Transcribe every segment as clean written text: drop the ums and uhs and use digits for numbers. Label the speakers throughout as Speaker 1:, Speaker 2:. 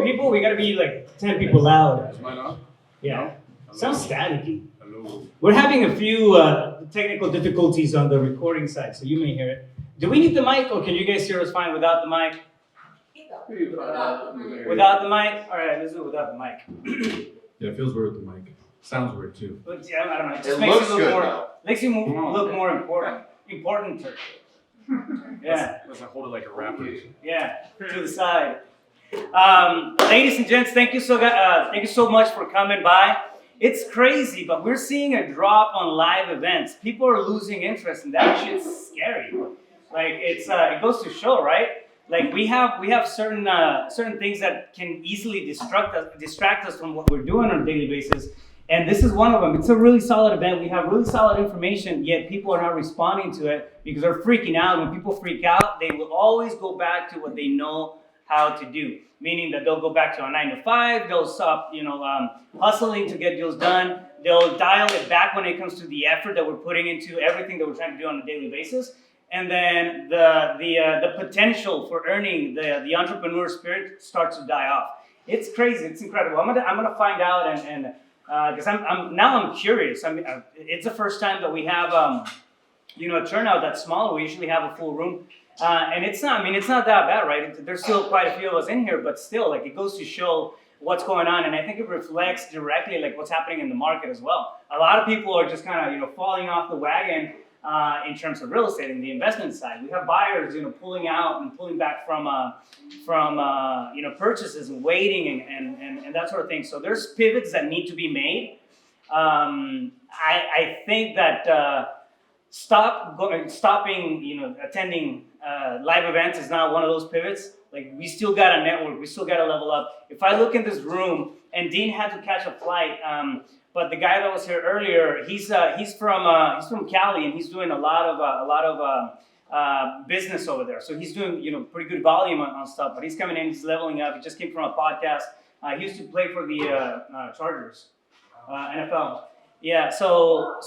Speaker 1: people? We gotta be like 10 people loud.
Speaker 2: Is mine on?
Speaker 1: Yeah.
Speaker 2: Hello?
Speaker 1: Sounds staticky.
Speaker 2: Hello.
Speaker 1: We're having a few technical difficulties on the recording side, so you may hear it. Do we need the mic, or can you guys hear us fine without the mic? Without the mic? All right, let's do it without the mic.
Speaker 3: Yeah, it feels weird with the mic. Sounds weird too.
Speaker 1: But yeah, I don't know. It just
Speaker 4: It
Speaker 1: makes
Speaker 4: looks
Speaker 1: you look
Speaker 4: good
Speaker 1: more.
Speaker 4: though.
Speaker 1: Makes you look more important. Important. Yeah.
Speaker 2: Let's hold it like a rapper.
Speaker 1: Yeah. To the side. Ladies and gents, thank you so much for coming by. It's crazy, but we're seeing a drop on live events. People are losing interest, and that shit's scary. Like it goes to show, right? Like we have certain things that can easily distract us from what we're doing on a daily basis, and this is one of them. It's a really solid event. We have really solid information, yet people are not responding to it because they're freaking out. When people freak out, they will always go back to what they know how to do, meaning that they'll go back to a 9 to 5. They'll stop, hustling to get deals done. They'll dial it back when it comes to the effort that we're putting into everything that we're trying to do on a daily basis. And then the potential for earning the entrepreneur spirit starts to die off. It's crazy. It's incredible. I'm gonna find out and because I'm curious. It's the first time that we have a turnout that's smaller. We usually have a full room, and it's not that bad, right? There's still quite a few of us in here, but still, like, it goes to show what's going on, and I think it reflects directly like what's happening in the market as well. A lot of people are just kind of falling off the wagon. In terms of real estate and the investment side, we have buyers, pulling out and pulling back from purchases and waiting and that sort of thing. So there's pivots that need to be made. I think that stopping, attending live events is not one of those pivots. Like, we still got to network, we still got to level up. If I look in this room, and Dean had to catch a flight. But the guy that was here earlier, he's from Cali, and he's doing a lot of business over there. So he's doing pretty good volume on stuff. But he's coming in, he's leveling up. He just came from a podcast. He used to play for the Chargers, NFL. Yeah, so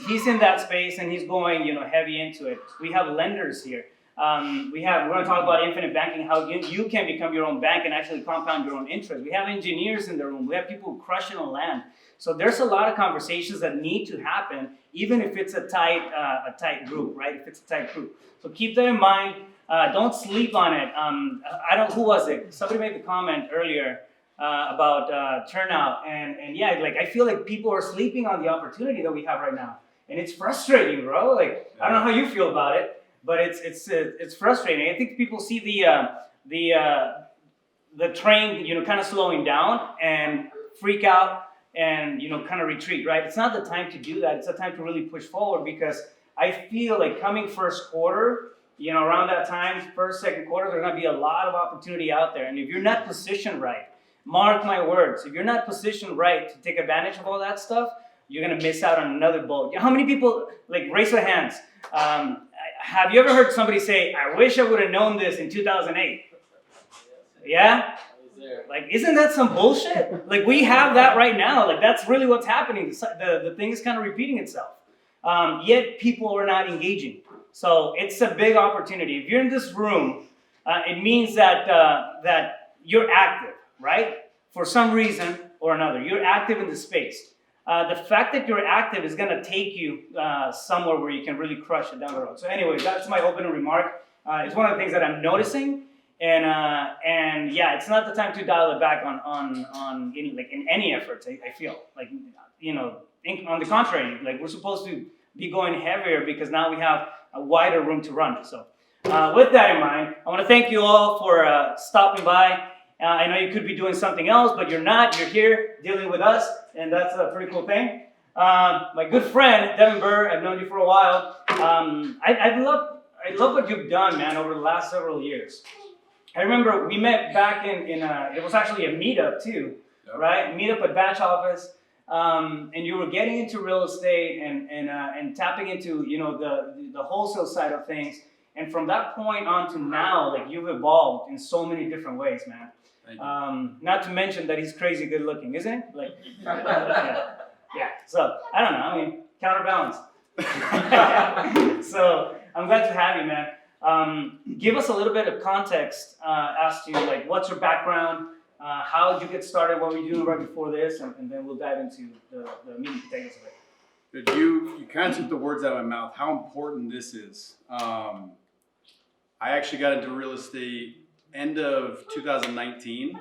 Speaker 1: he's in that space, and he's going heavy into it. We have lenders here. We're going to talk about infinite banking, how you can become your own bank and actually compound your own interest. We have engineers in the room. We have people who crush it on land. So there's a lot of conversations that need to happen, even if it's a tight group, right? If it's a tight group. So keep that in mind. Don't sleep on it. Who was it? Somebody made the comment earlier about turnout, and yeah, like, I feel like people are sleeping on the opportunity that we have right now, and it's frustrating, bro. Like, I don't know how you feel about it, but it's frustrating. I think people see the train, kind of slowing down and freak out. And kind of retreat, right? It's not the time to do that. It's the time to really push forward, because I feel like coming first quarter, around that time, first, second quarter, there's going to be a lot of opportunity out there. And if you're not positioned right, mark my words, if you're not positioned right to take advantage of all that stuff, you're going to miss out on another boat. How many people, like, raise their hands? Have you ever heard somebody say, I wish I would have known this in 2008? Yeah? Like, isn't that some bullshit? Like, we have that right now. Like, that's really what's happening. The thing is kind of repeating itself. Yet people are not engaging. So it's a big opportunity. If you're in this room, it means that you're active, right? For some reason or another, you're active in the space. The fact that you're active is going to take you somewhere where you can really crush it down the road. So anyway, that's my opening remark. It's one of the things that I'm noticing. And yeah, it's not the time to dial it back in any efforts. I feel like, on the contrary, like, we're supposed to be going heavier because now we have a wider room to run. So with that in mind, I want to thank you all for stopping by. I know you could be doing something else, but you're not. You're here dealing with us, and that's a pretty cool thing. My good friend, Devin Burr, I've known you for a while. I love what you've done, man, over the last several years. I remember we met back in it was actually a meetup too, yep. Right? Meetup at Batch Office, and you were getting into real estate and tapping into the wholesale side of things. And from that point on to now, like, you've evolved in so many different ways, man. Not to mention that he's crazy good looking, isn't he? Like, yeah. So I don't know. I mean, counterbalance. So I'm glad to have you, man. Give us a little bit of context as to, like, what's your background, how did you get started? What were you doing right before this? And then we'll dive into the meat and potatoes of it.
Speaker 2: Dude, you kind of took the words out of my mouth. How important this is. I actually got into real estate end of 2019.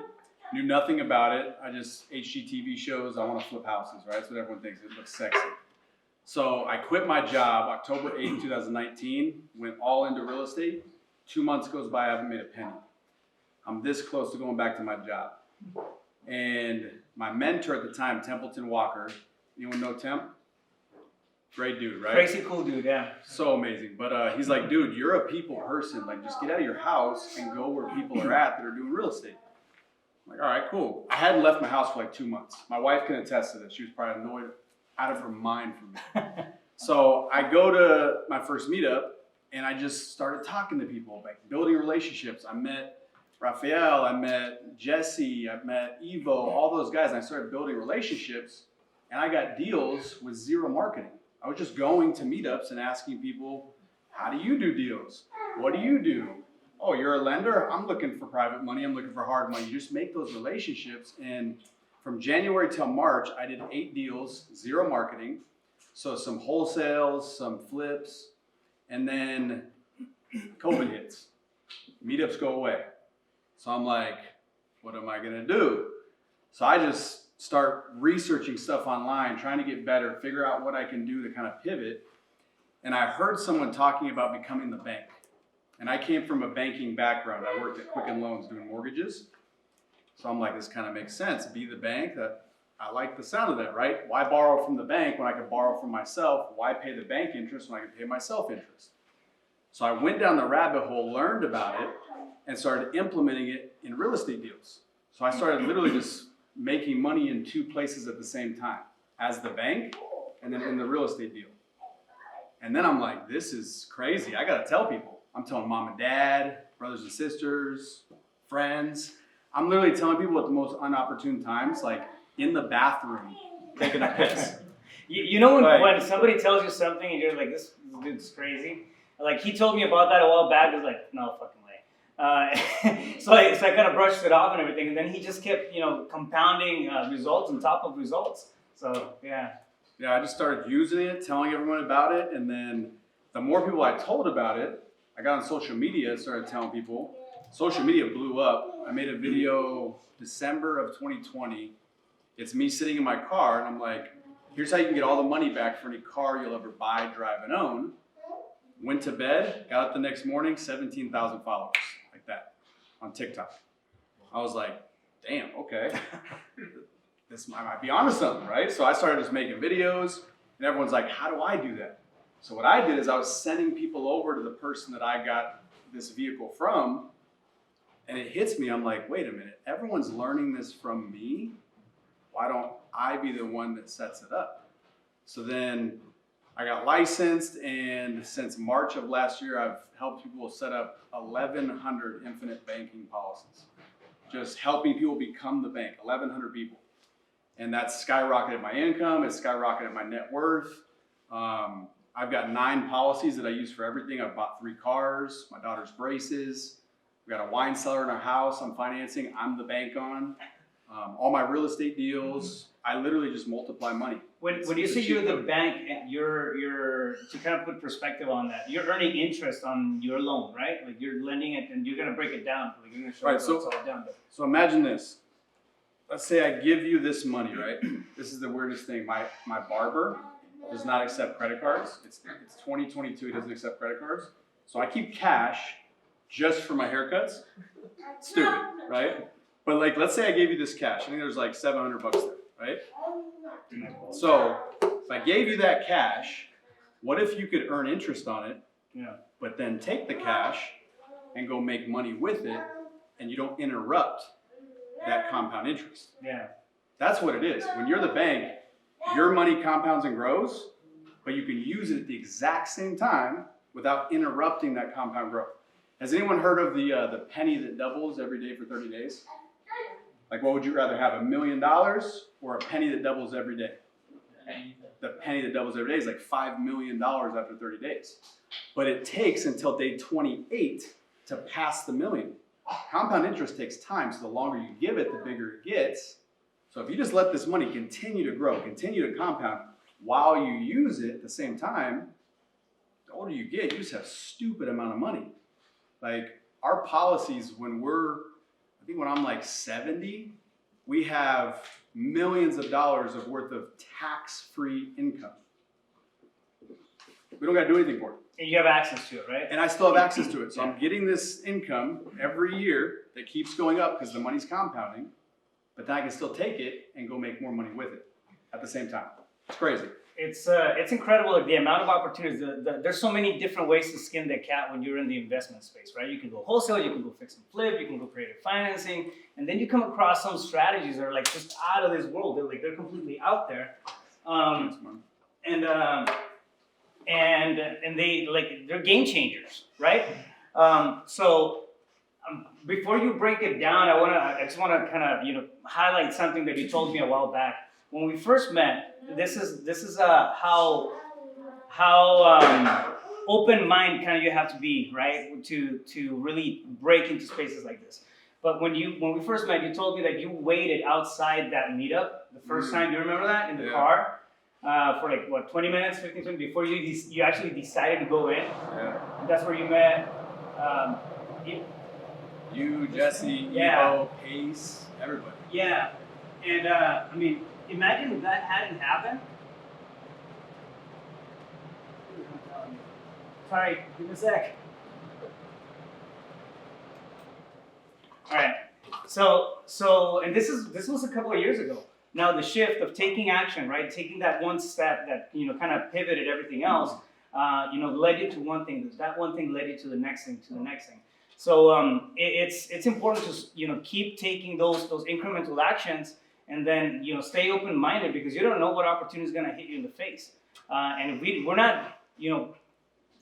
Speaker 2: Knew nothing about it. I just HGTV shows. I want to flip houses, right? That's what everyone thinks. It looks sexy. So I quit my job October 8th, 2019. Went all into real estate. 2 months goes by. I haven't made a penny. I'm this close to going back to my job. And my mentor at the time, Templeton Walker. Anyone know Temp? Great dude, right?
Speaker 1: Crazy cool dude, yeah.
Speaker 2: So amazing. But he's like, dude, you're a people person. Like, just get out of your house and go where people are at that are doing real estate. I'm like, all right, cool. I hadn't left my house for like 2 months. My wife can attest to this. She was probably annoyed out of her mind for me. So I go to my first meetup and I just started talking to people, like building relationships. I met Rafael, I met Jesse, I met Evo, all those guys. And I started building relationships and I got deals with zero marketing. I was just going to meetups and asking people, how do you do deals? What do you do? Oh, you're a lender? I'm looking for private money. I'm looking for hard money. You just make those relationships. And from January till March, I did 8 deals, zero marketing. So some wholesales, some flips, and then COVID hits. Meetups go away. So I'm like, what am I gonna do? So I just start researching stuff online, trying to get better, figure out what I can do to kind of pivot. And I heard someone talking about becoming the bank. And I came from a banking background. I worked at Quicken Loans doing mortgages. So I'm like, this kind of makes sense. Be the bank. I like the sound of that, right? Why borrow from the bank when I could borrow from myself? Why pay the bank interest when I could pay myself interest? So I went down the rabbit hole, learned about it, and started implementing it in real estate deals. So I started literally just making money in 2 places at the same time, as the bank and then in the real estate deal. And then I'm like, this is crazy. I gotta tell people. I'm telling mom and dad, brothers and sisters, friends. I'm literally telling people at the most unopportune times, like in the bathroom, taking a piss.
Speaker 1: You know when somebody tells you something and you're like, this dude's crazy? Like, he told me about that a while back. I was like, no fucking way. So I kind of brushed it off and everything. And then he just kept, compounding results on top of results. So, yeah.
Speaker 2: Yeah, I just started using it, telling everyone about it. And then the more people I told about it, I got on social media and started telling people. Social media blew up. I made a video December of 2020. It's me sitting in my car and I'm like, here's how you can get all the money back for any car you'll ever buy, drive, and own. Went to bed, got up the next morning, 17,000 followers, like that, on TikTok. I was like, damn, okay. I might be onto something, right? So I started just making videos and everyone's like, how do I do that? So what I did is I was sending people over to the person that I got this vehicle from, and it hits me. I'm like, wait a minute, everyone's learning this from me. Why don't I be the one that sets it up? So then I got licensed, and since March of last year, I've helped people set up 1,100 infinite banking policies. Just helping people become the bank, 1,100 people. And that's skyrocketed my income, it's skyrocketed my net worth. I've got 9 policies that I use for everything. I've bought 3 cars, my daughter's braces. We've got a wine cellar in our house I'm financing, I'm the bank on. All my real estate deals, I literally just multiply money.
Speaker 1: When you say you're the bank, you're to kind of put perspective on that, you're earning interest on your loan, right? Like, you're lending it and you're going to break it down. Like, you're going to show
Speaker 2: Right,
Speaker 1: it all down.
Speaker 2: So imagine this. Let's say I give you this money, right? This is the weirdest thing. My barber does not accept credit cards. It's 2022, he doesn't accept credit cards. So I keep cash just for my haircuts. Stupid, right? But like, let's say I gave you this cash. I think there's like $700 there, right? So if I gave you that cash, what if you could earn interest on it, but then take the cash and go make money with it, and you don't interrupt that compound interest?
Speaker 1: Yeah.
Speaker 2: That's what it is. When you're the bank, your money compounds and grows, but you can use it at the exact same time without interrupting that compound growth. Has anyone heard of the penny that doubles every day for 30 days? Like, what would you rather have, $1 million or a penny that doubles every day? The penny that doubles every day is like $5 million after 30 days. But it takes until day 28 to pass the million. Compound interest takes time, so the longer you give it, the bigger it gets. So if you just let this money continue to grow, continue to compound while you use it at the same time, the older you get, you just have a stupid amount of money. Like our policies when I'm like 70, we have millions of dollars of worth of tax-free income. We don't got to do anything for it.
Speaker 1: And you have access to it, right?
Speaker 2: And I still have access to it. So I'm getting this income every year that keeps going up because the money's compounding, but then I can still take it and go make more money with it at the same time. It's crazy.
Speaker 1: It's incredible, like, the amount of opportunities. There's so many different ways to skin the cat when you're in the investment space, right? You can go wholesale, you can go fix and flip, you can go creative financing, and then you come across some strategies that are like just out of this world. They're completely out there, and they're game changers, right? Before you break it down, I just wanna kind of highlight something that you told me a while back. When we first met, this is how open mind kind of you have to be, right, to really break into spaces like this. But when we first met, you told me that you waited outside that meetup the first time. Do you remember that in the car for like what 20 minutes, 15 minutes before you actually decided to go in?
Speaker 2: Yeah.
Speaker 1: That's where you met.
Speaker 2: You, Jesse, Evo, Pace, everybody.
Speaker 1: Yeah, and I mean, imagine if that hadn't happened. Sorry, give me a sec. All right, so, and this was a couple of years ago. Now the shift of taking action, right, taking that one step that kind of pivoted everything else, led you to one thing. That one thing led you to the next thing, to the next thing. So it's important to keep taking those incremental actions, and then stay open-minded, because you don't know what opportunity is going to hit you in the face. And if we're not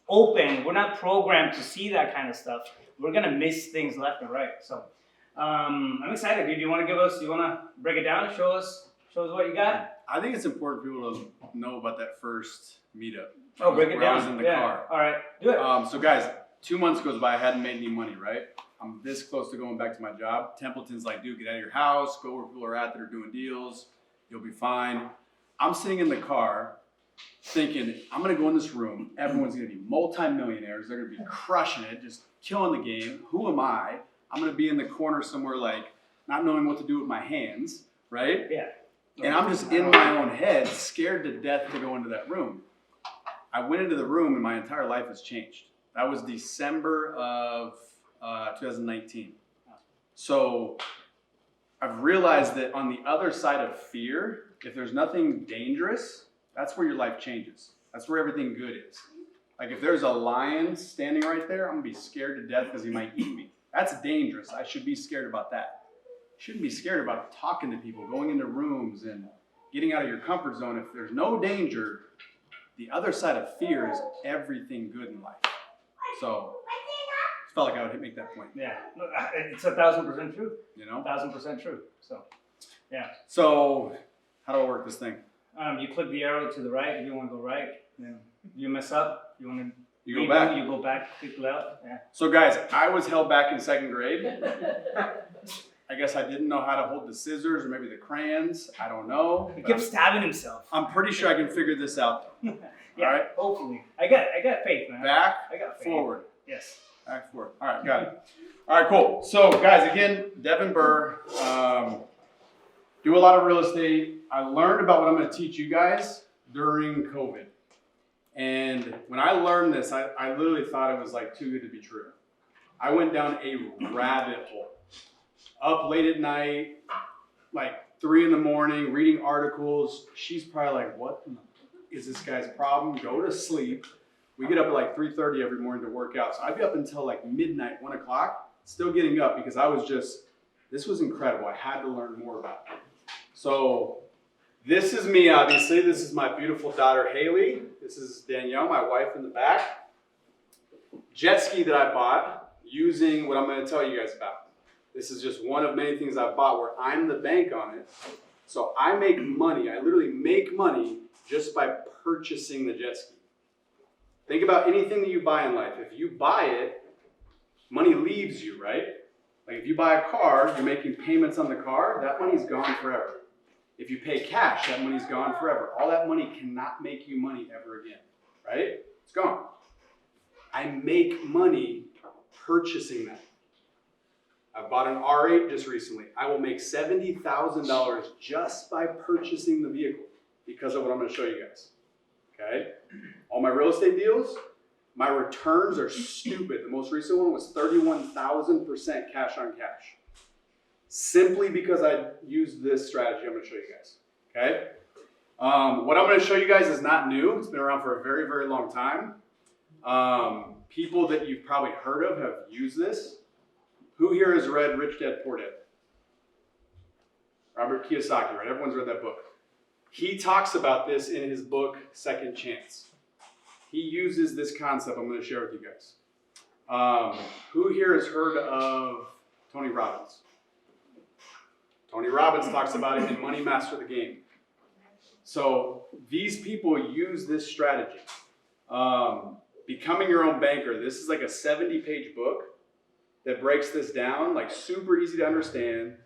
Speaker 1: open, we're not programmed to see that kind of stuff, we're going to miss things left and right. So I'm excited, dude. You want to break it down? Show us what you got?
Speaker 2: I think it's important for people to know about that first meetup.
Speaker 1: Oh, break it down.
Speaker 2: I was in the car.
Speaker 1: All right, do it.
Speaker 2: So guys, 2 months goes by, I hadn't made any money, right? I'm this close to going back to my job. Templeton's like, dude, get out of your house, go where people are at that are doing deals, you'll be fine. I'm sitting in the car thinking, I'm gonna go in this room, everyone's gonna be multi-millionaires, they're gonna be crushing it, just killing the game. Who am I? I'm gonna be in the corner somewhere, like, not knowing what to do with my hands, right?
Speaker 1: Yeah.
Speaker 2: And I'm just in my own head, scared to death to go into that room. I went into the room and my entire life has changed. That was December of 2019. So I've realized that on the other side of fear, if there's nothing dangerous, that's where your life changes. That's where everything good is. Like if there's a lion standing right there, I'm gonna be scared to death because he might eat me. That's dangerous. I should be scared about that. You shouldn't be scared about talking to people, going into rooms and getting out of your comfort zone. If there's no danger, the other side of fear is everything good in life. So I felt like I would make that point.
Speaker 1: Yeah, it's 1,000% true. 1,000% true. So, yeah.
Speaker 2: So how do I work this thing?
Speaker 1: You click the arrow to the right if you want to go right. Then you mess up. You want to.
Speaker 2: You go back.
Speaker 1: You go back. Click left. Yeah.
Speaker 2: So guys, I was held back in 2nd grade. I guess I didn't know how to hold the scissors or maybe the crayons. I don't know.
Speaker 1: He kept stabbing himself.
Speaker 2: I'm pretty sure I can figure this out.
Speaker 1: Yeah,
Speaker 2: all right.
Speaker 1: Hopefully. I got faith, man.
Speaker 2: Back.
Speaker 1: I got faith.
Speaker 2: Forward.
Speaker 1: Yes.
Speaker 2: Back forward. All right, got it. All right, cool. So guys, again, Devin Burr. Do a lot of real estate. I learned about what I'm going to teach you guys during COVID. And when I learned this, I literally thought it was like too good to be true. I went down a rabbit hole. Up late at night, like 3 in the morning, reading articles. She's probably like, what is this guy's problem? Go to sleep. We get up at like 3:30 every morning to work out. So I'd be up until like midnight, 1 o'clock, still getting up because this was incredible. I had to learn more about it. So this is me, obviously. This is my beautiful daughter, Haley. This is Danielle, my wife in the back. Jet ski that I bought using what I'm going to tell you guys about. This is just one of many things I bought where I'm the bank on it. So I make money. I literally make money just by purchasing the jet ski. Think about anything that you buy in life. If you buy it, money leaves you, right? Like if you buy a car, you're making payments on the car, that money's gone forever. If you pay cash, that money's gone forever. All that money cannot make you money ever again, right? It's gone. I make money purchasing that. I bought an R8 just recently. I will make $70,000 just by purchasing the vehicle because of what I'm going to show you guys. Okay? All my real estate deals, my returns are stupid. The most recent one was 31,000% cash on cash. Simply because I used this strategy I'm going to show you guys. Okay? What I'm going to show you guys is not new. It's been around for a very, very long time. People that you've probably heard of have used this. Who here has read Rich Dad Poor Dad? Robert Kiyosaki, right? Everyone's read that book. He talks about this in his book, Second Chance. He uses this concept I'm going to share with you guys. Who here has heard of Tony Robbins? Tony Robbins talks about it in Money Master the Game. So these people use this strategy. Becoming Your Own Banker. This is like a 70-page book that breaks this down, like super easy to understand.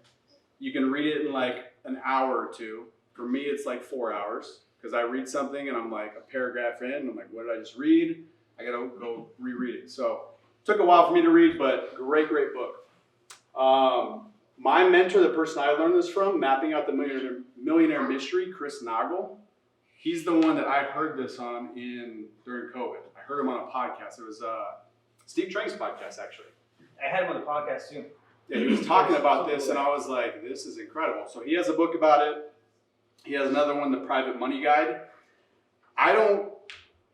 Speaker 2: You can read it in like an hour or two. For me, it's like 4 hours because I read something and I'm like a paragraph in and I'm like, what did I just read? I gotta go reread it. So it took a while for me to read, but great, great book. My mentor, the person I learned this from, Mapping Out the Millionaire Mystery, Chris Nagel, he's the one that I heard this on during COVID. I heard him on a podcast. It was Steve Train's podcast, actually.
Speaker 1: I had him on the podcast too.
Speaker 2: Yeah, he was talking about this, and I was like, this is incredible. So he has a book about it. He has another one, The Private Money Guide. I don't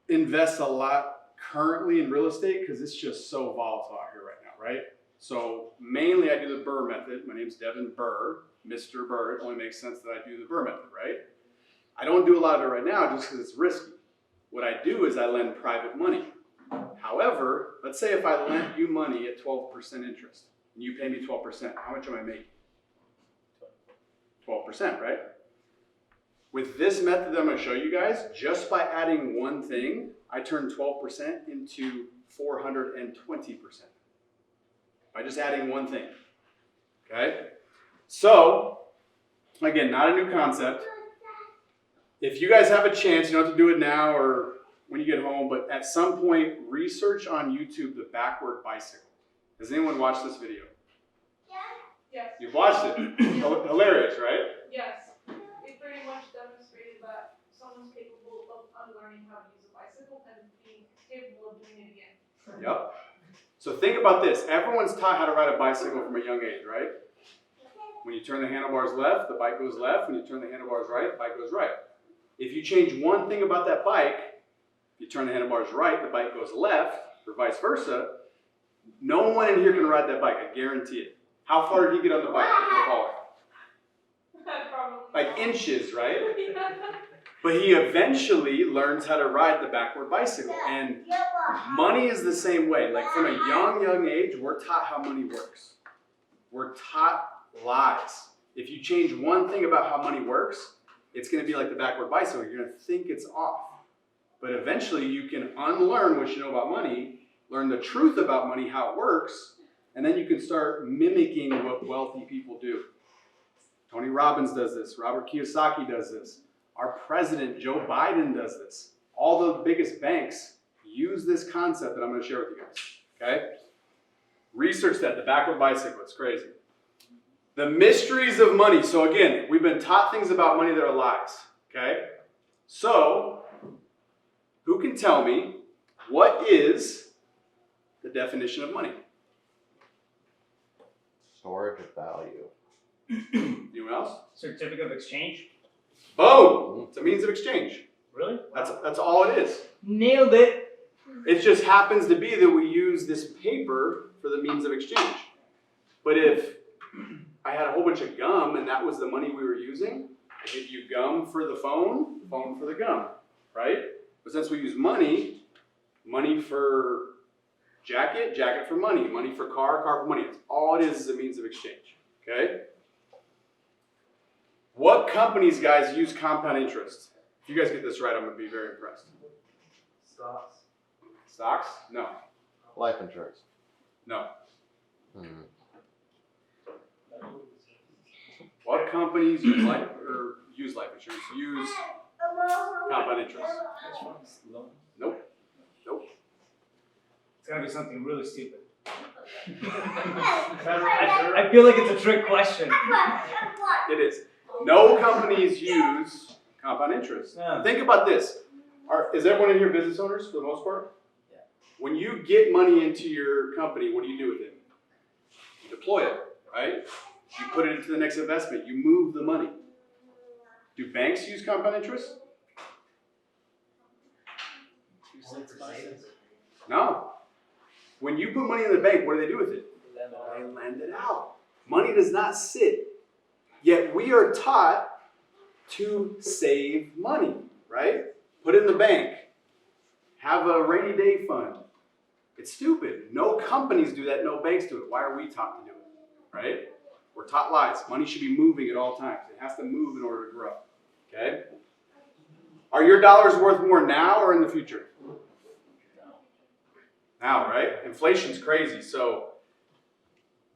Speaker 2: invest a lot currently in real estate because it's just so volatile out here right now, right? So mainly I do the Burr method. My name's Devin Burr, Mr. Burr. It only makes sense that I do the Burr method, right? I don't do a lot of it right now just because it's risky. What I do is I lend private money. However, let's say if I lent you money at 12% interest and you pay me 12%, how much am I making? 12%, right? With this method that I'm going to show you guys, just by adding one thing, I turn 12% into 420%. By just adding one thing. Okay? So, again, not a new concept. If you guys have a chance, you don't have to do it now or when you get home, but at some point, research on YouTube the backward bicycle. Has anyone watched this video?
Speaker 4: Yes.
Speaker 2: You've watched it? Hilarious, right?
Speaker 4: Yes. It pretty much demonstrated that someone's capable of unlearning how to use a bicycle and being capable of doing it again.
Speaker 2: Yep. So think about this. Everyone's taught how to ride a bicycle from a young age, right? When you turn the handlebars left, the bike goes left. When you turn the handlebars right, the bike goes right. If you change one thing about that bike, you turn the handlebars right, the bike goes left, or vice versa, no one in here can ride that bike, I guarantee it. How far did he get on the bike before falling?
Speaker 4: Probably.
Speaker 2: Like inches, right? But he eventually learns how to ride the backward bicycle. And money is the same way. Like from a young age, we're taught how money works. We're taught lies. If you change one thing about how money works, it's going to be like the backward bicycle. You're going to think it's off. But eventually you can unlearn what you know about money, learn the truth about money, how it works, and then you can start mimicking what wealthy people do. Tony Robbins does this. Robert Kiyosaki does this. Our president, Joe Biden, does this. All the biggest banks use this concept that I'm going to share with you guys. Okay? Research that, the backward bicycle. It's crazy. The mysteries of money. So again, we've been taught things about money that are lies. Okay? So, who can tell me what is the definition of money?
Speaker 5: Storage of value.
Speaker 2: Anyone else?
Speaker 1: Certificate of exchange.
Speaker 2: Boom! It's a means of exchange.
Speaker 1: Really?
Speaker 2: That's all it is.
Speaker 1: Nailed it.
Speaker 2: It just happens to be that we use this paper for the means of exchange. But if I had a whole bunch of gum and that was the money we were using, I give you gum for the phone for the gum, right? But since we use money, money for jacket, jacket for money, money for car, car for money. It's all it is a means of exchange, okay? What companies, guys, use compound interest? If you guys get this right, I'm going to be very impressed.
Speaker 1: Stocks.
Speaker 2: Stocks? No.
Speaker 5: Life insurance.
Speaker 2: No. What companies use life insurance? Use compound interest. Nope.
Speaker 1: It's gotta be something really stupid. I feel like it's a trick question.
Speaker 2: It is. No companies use compound interest.
Speaker 1: Yeah.
Speaker 2: Think about this. Is everyone in here business owners for the most part? Yeah. When you get money into your company, what do you do with it? You deploy it, right? You put it into the next investment. You move the money. Do banks use compound interest? No. When you put money in the bank, what do they do with it? They lend it out. Money does not sit. Yet we are taught to save money, right? Put it in the bank. Have a rainy day fund. It's stupid. No companies do that. No banks do it. Why are we taught to do it, right? We're taught lies. Money should be moving at all times. It has to move in order to grow, okay? Are your dollars worth more now or in the future? Now, right? Inflation's crazy. So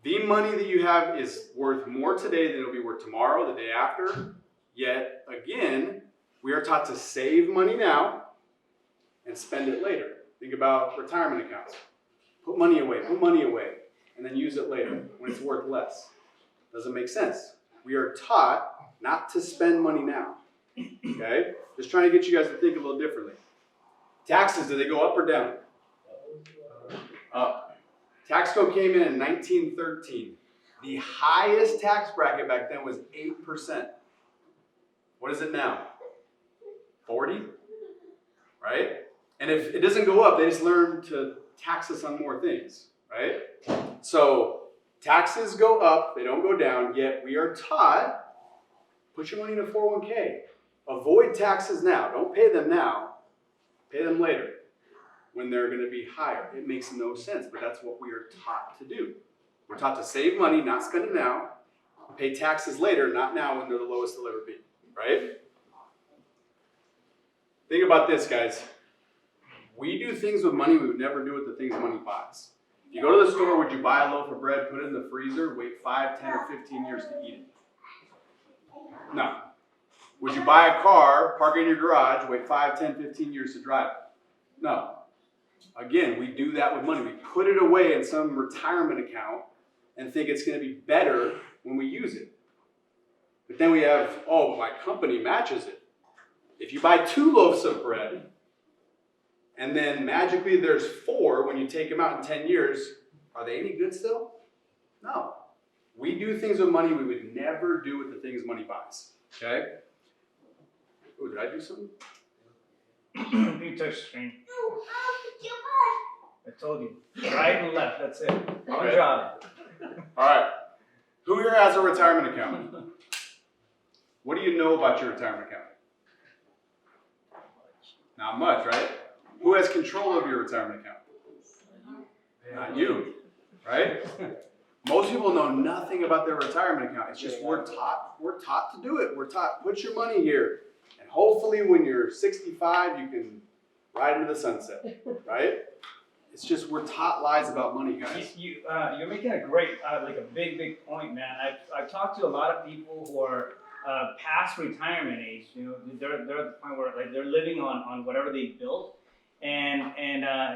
Speaker 2: the money that you have is worth more today than it'll be worth tomorrow, the day after. Yet, again, we are taught to save money now and spend it later. Think about retirement accounts. Put money away, and then use it later when it's worth less. Doesn't make sense. We are taught not to spend money now. Okay? Just trying to get you guys to think a little differently. Taxes, do they go up or down? Up. Tax code came in 1913. The highest tax bracket back then was 8%. What is it now? 40? Right? And if it doesn't go up, they just learn to tax us on more things, right? So taxes go up, they don't go down, yet we are taught, put your money in a 401k. Avoid taxes now. Don't pay them now. Pay them later when they're going to be higher. It makes no sense, but that's what we are taught to do. We're taught to save money, not spend it now. Pay taxes later, not now when they're the lowest they'll ever be, right? Think about this, guys. We do things with money we would never do with the things money buys. You go to the store, would you buy a loaf of bread, put it in the freezer, wait 5, 10, or 15 years to eat it? No. Would you buy a car, park it in your garage, wait 5, 10, 15 years to drive it? No. Again, we do that with money. We put it away in some retirement account and think it's going to be better when we use it. But then we have, oh, my company matches it. If you buy 2 loaves of bread, and then magically there's 4 when you take them out in 10 years, are they any good still? No. We do things with money we would never do with the things money buys. Okay? Oh, did I do something?
Speaker 1: You touch screen. I told you. Right and left, that's it. One
Speaker 2: Okay.
Speaker 1: job.
Speaker 2: All right. Who here has a retirement account? What do you know about your retirement account? Not much, right? Who has control of your retirement account? Not you, right? Most people know nothing about their retirement account. It's just we're taught to do it. We're taught, put your money here, and hopefully when you're 65, you can ride into the sunset, right? It's just we're taught lies about money, guys.
Speaker 1: You're making a great, like a big point, man. I've talked to a lot of people who are past retirement age. You know, they're at the point where like they're living on whatever they built, and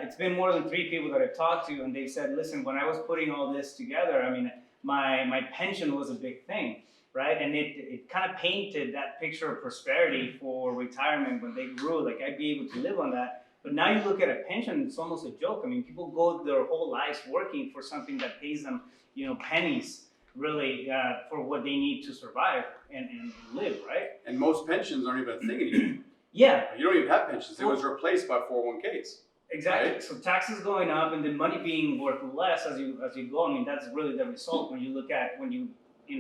Speaker 1: it's been more than 3 people that I've talked to, and they said, listen, when I was putting all this together, I mean, my pension was a big thing, right? And it kind of painted that picture of prosperity for retirement when they grew. Like I'd be able to live on that. But now you look at a pension, it's almost a joke. I mean, people go their whole lives working for something that pays them, you know, pennies, really, for what they need to survive and live, right?
Speaker 2: And most pensions aren't even a thing anymore.
Speaker 1: Yeah.
Speaker 2: You don't even have pensions. It was replaced by 401ks.
Speaker 1: Exactly.
Speaker 2: Right?
Speaker 1: So taxes going up and then money being worth less as you go. I mean, that's really the result when you look at when you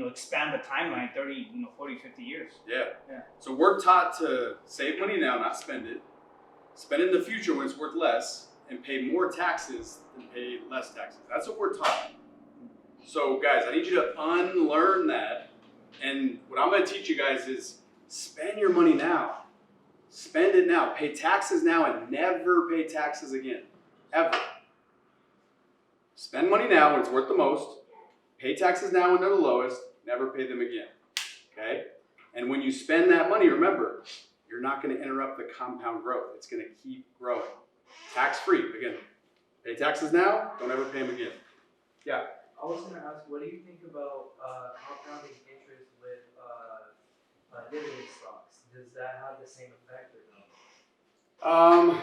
Speaker 1: expand the timeline 30, 40, 50 years.
Speaker 2: Yeah. So we're taught to save money now, not spend it. Spend it in the future when it's worth less, and pay more taxes than pay less taxes. That's what we're taught. So guys, I need you to unlearn that. And what I'm going to teach you guys is spend your money now. Spend it now. Pay taxes now and never pay taxes again. Ever. Spend money now when it's worth the most. Pay taxes now when they're the lowest. Never pay them again. okay? And when you spend that money, remember, you're not gonna interrupt the compound growth. It's gonna keep growing. Tax-free, again, pay taxes now, don't ever pay them again. Yeah.
Speaker 5: I was gonna ask, what do you think about compounding interest with dividend stocks? Does that have the same effect or no?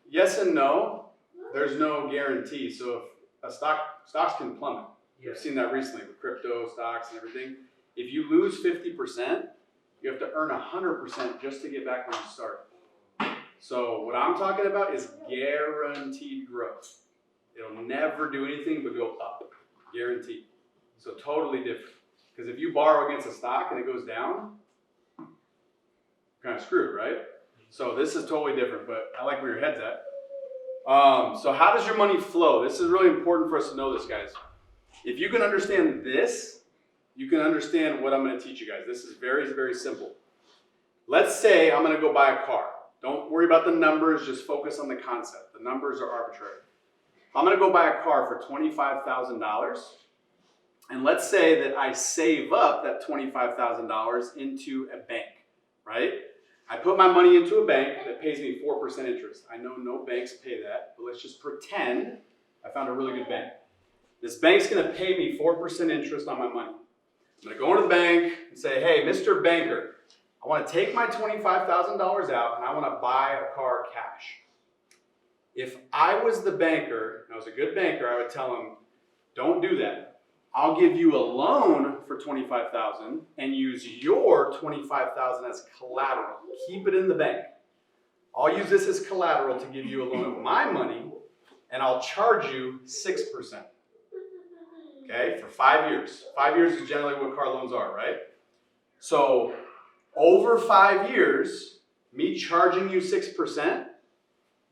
Speaker 2: Yes and no. There's no guarantee. So if stocks can plummet. You've seen that recently with crypto stocks and everything. If you lose 50%, you have to earn 100% just to get back where you start. So what I'm talking about is guaranteed growth. It'll never do anything but go up, guaranteed. So totally different. Because if you borrow against a stock and it goes down, you're kind of screwed, right? So this is totally different, but I like where your head's at. So how does your money flow? This is really important for us to know this, guys. If you can understand this, you can understand what I'm going to teach you guys. This is very, very simple. Let's say I'm going to go buy a car. Don't worry about the numbers, just focus on the concept. The numbers are arbitrary. I'm going to go buy a car for $25,000, and let's say that I save up that $25,000 into a bank, right? I put my money into a bank that pays me 4% interest. I know no banks pay that, but let's just pretend I found a really good bank. This bank's going to pay me 4% interest on my money. I'm going to go into the bank and say, hey, Mr. Banker, I want to take my $25,000 out and I want to buy a car cash. If I was the banker, and I was a good banker, I would tell him, don't do that. I'll give you a loan for $25,000 and use your $25,000 as collateral. Keep it in the bank. I'll use this as collateral to give you a loan of my money, and I'll charge you 6%. Okay, for 5 years. 5 years is generally what car loans are, right? So over 5 years, me charging you 6%,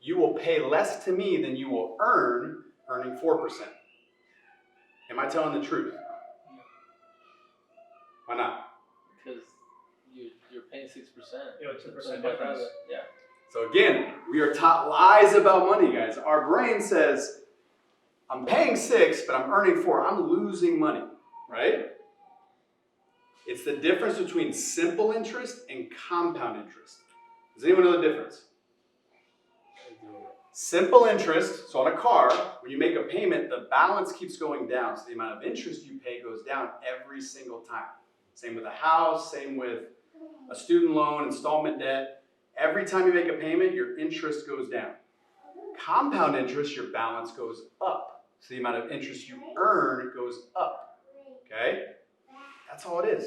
Speaker 2: you will pay less to me than you will earning 4%. Am I telling the truth? Why not?
Speaker 6: Because you're paying 6%.
Speaker 1: Yeah, 2% difference.
Speaker 6: Yeah.
Speaker 2: So again, we are taught lies about money, guys. Our brain says, I'm paying 6, but I'm earning 4. I'm losing money, right? It's the difference between simple interest and compound interest. Does anyone know the difference? Simple interest, so on a car, when you make a payment, the balance keeps going down. So the amount of interest you pay goes down every single time. Same with a house, same with a student loan, installment debt. Every time you make a payment, your interest goes down. Compound interest, your balance goes up. So the amount of interest you earn goes up. Okay? That's all it is.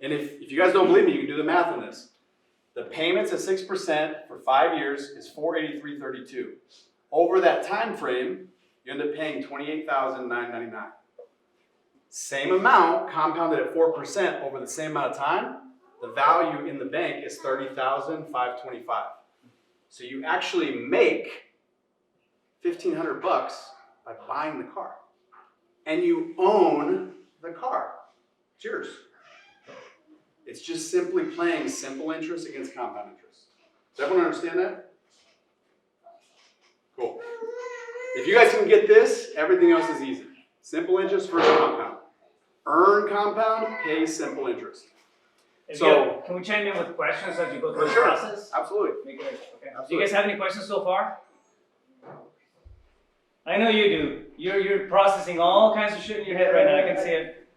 Speaker 2: And if you guys don't believe me, you can do the math on this. The payments at 6% for 5 years is $483.32. Over that time frame, you end up paying $28,999. Same amount compounded at 4% over the same amount of time, the value in the bank is $30,525. So you actually make $1,500 by buying the car, and you own the car. It's yours. It's just simply playing simple interest against compound interest. Does everyone understand that? Cool. If you guys can get this, everything else is easy. Simple interest versus compound. Earn compound, pay simple interest.
Speaker 1: Can we chime in with questions as you go through the process?
Speaker 2: Absolutely.
Speaker 1: Okay. Do you guys have any questions so far? I know you do. You're processing all kinds of shit in your head right now. I can see it.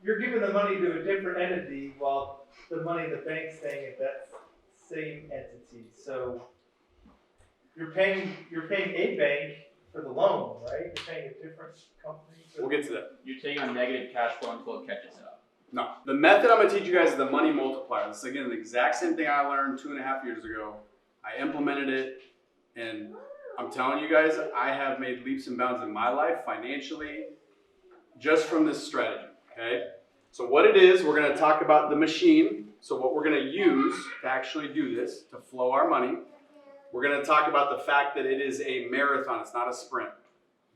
Speaker 5: You're giving the money to a different entity while the money in the bank's staying at that same entity. So you're paying a bank for the loan, right? You're paying a different company.
Speaker 2: We'll get to that.
Speaker 6: You're taking on negative cash flow until it catches up.
Speaker 2: No. The method I'm going to teach you guys is the money multiplier. This is, again, the exact same thing I learned 2.5 years ago. I implemented it, and I'm telling you guys, I have made leaps and bounds in my life financially just from this strategy, okay? So what it is, we're going to talk about the machine. So what we're going to use to actually do this, to flow our money. We're going to talk about the fact that it is a marathon. It's not a sprint.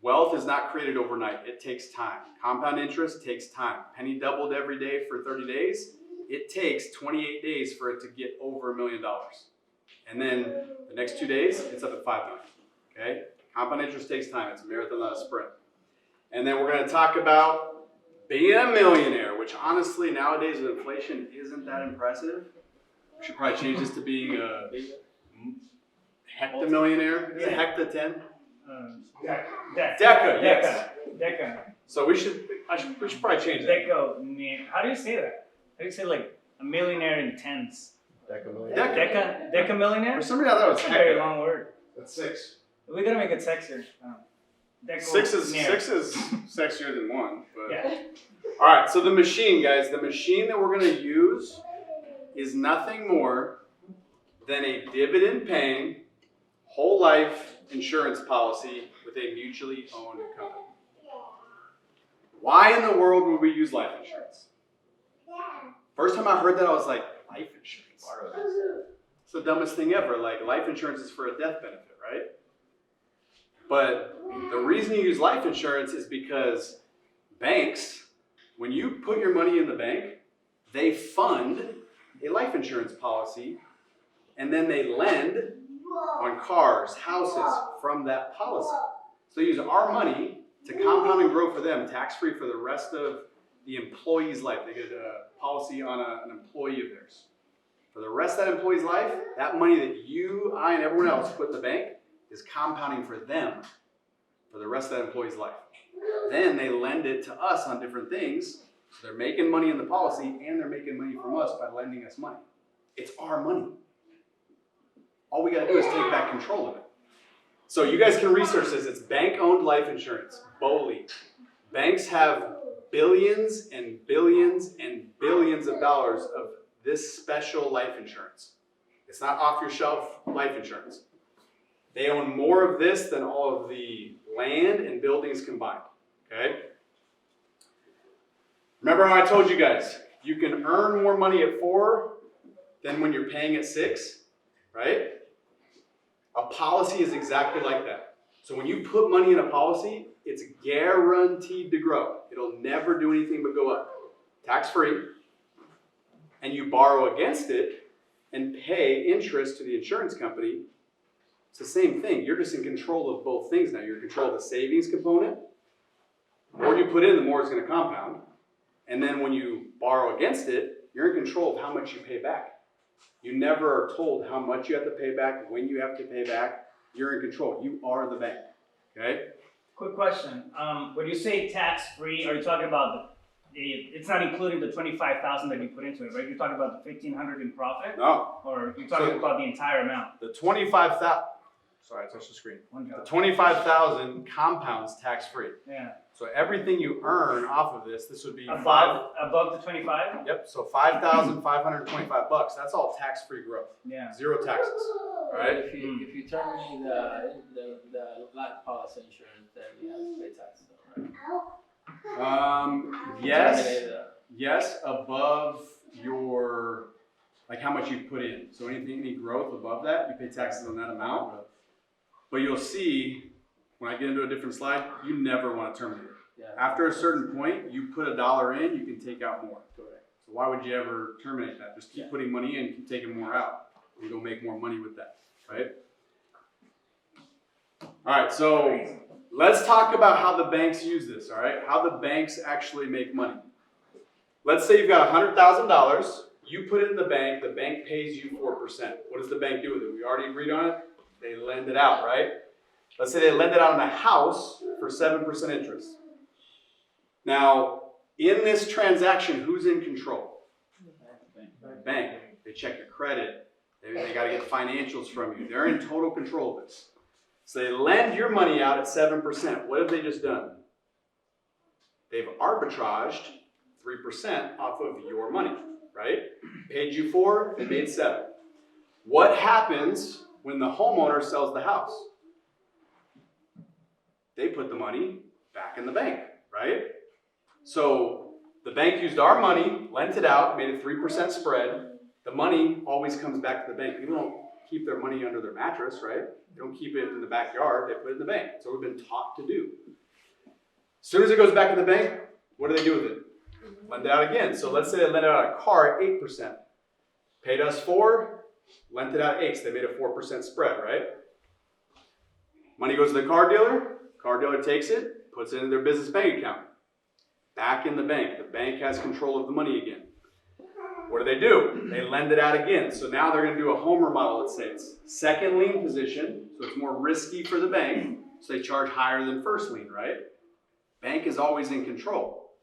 Speaker 2: Wealth is not created overnight. It takes time. Compound interest takes time. Penny doubled every day for 30 days. It takes 28 days for it to get over $1 million. And then the next 2 days, it's up at 5 million. Okay? Compound interest takes time. It's a marathon, not a sprint. And then we're going to talk about being a millionaire, which honestly nowadays with inflation isn't that impressive. We should probably change this to being a hectamillionaire. Is it hecta 10? Deca, yes.
Speaker 1: Deca.
Speaker 2: So we should probably change that.
Speaker 1: How do you say that? How do you say like a millionaire in tens?
Speaker 2: Deca.
Speaker 1: Deca millionaire?
Speaker 2: For some reason I thought it was
Speaker 1: That's a very
Speaker 2: hecta.
Speaker 1: long word.
Speaker 3: That's 6.
Speaker 1: We gotta make it sexier. Deca
Speaker 2: Six is
Speaker 1: millionaire.
Speaker 2: sexier than 1. But.
Speaker 1: Yeah.
Speaker 2: All right, so the machine, guys, the machine that we're going to use is nothing more than a dividend-paying whole life insurance policy with a mutually owned company. Why in the world would we use life insurance? First time I heard that, I was like, life insurance? It's the dumbest thing ever. Like, life insurance is for a death benefit, right? But the reason you use life insurance is because banks, when you put your money in the bank, they fund a life insurance policy and then they lend on cars, houses from that policy. So they use our money to compound and grow for them, tax-free for the rest of the employee's life. They get a policy on an employee of theirs. For the rest of that employee's life, that money that you, I, and everyone else put in the bank is compounding for them for the rest of that employee's life. Then they lend it to us on different things. So they're making money in the policy and they're making money from us by lending us money. It's our money. All we gotta do is take back control of it. So you guys can research this. It's bank-owned life insurance, BOLI. Banks have billions and billions and billions of dollars of this special life insurance. It's not off-your-shelf life insurance. They own more of this than all of the land and buildings combined. Okay? Remember how I told you guys, you can earn more money at 4 than when you're paying at 6, right? A policy is exactly like that. So when you put money in a policy, it's guaranteed to grow. It'll never do anything but go up. Tax-free. And you borrow against it and pay interest to the insurance company. It's the same thing. You're just in control of both things now. You're in control of the savings component. The more you put in, the more it's going to compound. And then when you borrow against it, you're in control of how much you pay back. You never are told how much you have to pay back, when you have to pay back. You're in control. You are the bank. Okay?
Speaker 1: Quick question. When you say tax-free, are you talking about it's not including the $25,000 that you put into it, right? You're talking about the $1,500 in profit?
Speaker 2: No.
Speaker 1: Or you're talking about the entire amount?
Speaker 2: The 25,000. Sorry, I touched the screen. The 25,000 compounds tax-free.
Speaker 1: Yeah.
Speaker 2: So everything you earn off of this would be
Speaker 1: above the 25?
Speaker 2: Yep. So $5,525. That's all tax-free growth.
Speaker 1: Yeah.
Speaker 2: Zero taxes. All right.
Speaker 6: If you terminate the life policy insurance, then you have to pay taxes, right?
Speaker 2: Yes, above your, like how much you've put in. So any growth above that, you pay taxes on that amount. But you'll see, when I get into a different slide, you never want to terminate it.
Speaker 6: Yeah.
Speaker 2: After a certain point, you put $1 in, you can take out more. Correct. So why would you ever terminate that? Just keep putting money in, keep taking more out. You're going to make more money with that, right? All right, so let's talk about how the banks use this, all right? How the banks actually make money. Let's say you've got $100,000, you put it in the bank pays you 4%. What does the bank do with it? We already agreed on it. They lend it out, right? Let's say they lend it out on a house for 7% interest. Now, in this transaction, who's in control? The bank. They check your credit. They got to get financials from you. They're in total control of this. So they lend your money out at 7%. What have they just done? They've arbitraged 3% off of your money, right? Paid you 4, they made 7. What happens when the homeowner sells the house? They put the money back in the bank, right? So the bank used our money, lent it out, made a 3% spread. The money always comes back to the bank. People don't keep their money under their mattress, right? They don't keep it in the backyard. They put it in the bank. That's what we've been taught to do. As soon as it goes back in the bank, what do they do with it? Lend it out again. So let's say they lent it out a car at 8%. Paid us 4, lent it out at 8. So they made a 4% spread, right? Money goes to the car dealer. Car dealer takes it, puts it into their business bank account. back in the bank. The bank has control of the money again. What do? They lend it out again. So now they're going to do a home remodel, let's say. It's second lien position, so it's more risky for the bank. So they charge higher than first lien, right? Bank is always in control.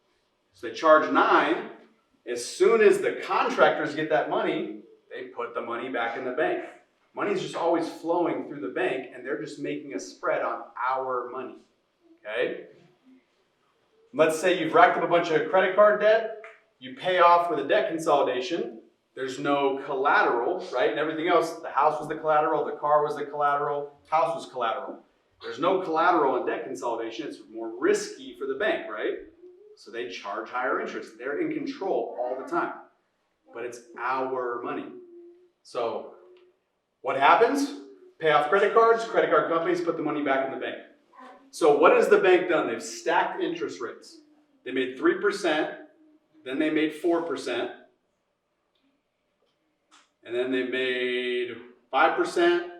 Speaker 2: So they charge 9. As soon as the contractors get that money, they put the money back in the bank. Money is just always flowing through the bank, and they're just making a spread on our money, okay? Let's say you've racked up a bunch of credit card debt. You pay off with a debt consolidation. There's no collateral, right? And everything else, the house was the collateral, the car was the collateral, house was collateral. There's no collateral in debt consolidation. It's more risky for the bank, right? So they charge higher interest. They're in control all the time. But it's our money. So what happens? Pay off credit cards. Credit card companies put the money back in the bank. So what has the bank done? They've stacked interest rates. They made 3%. Then they made 4%, and then they made 5%,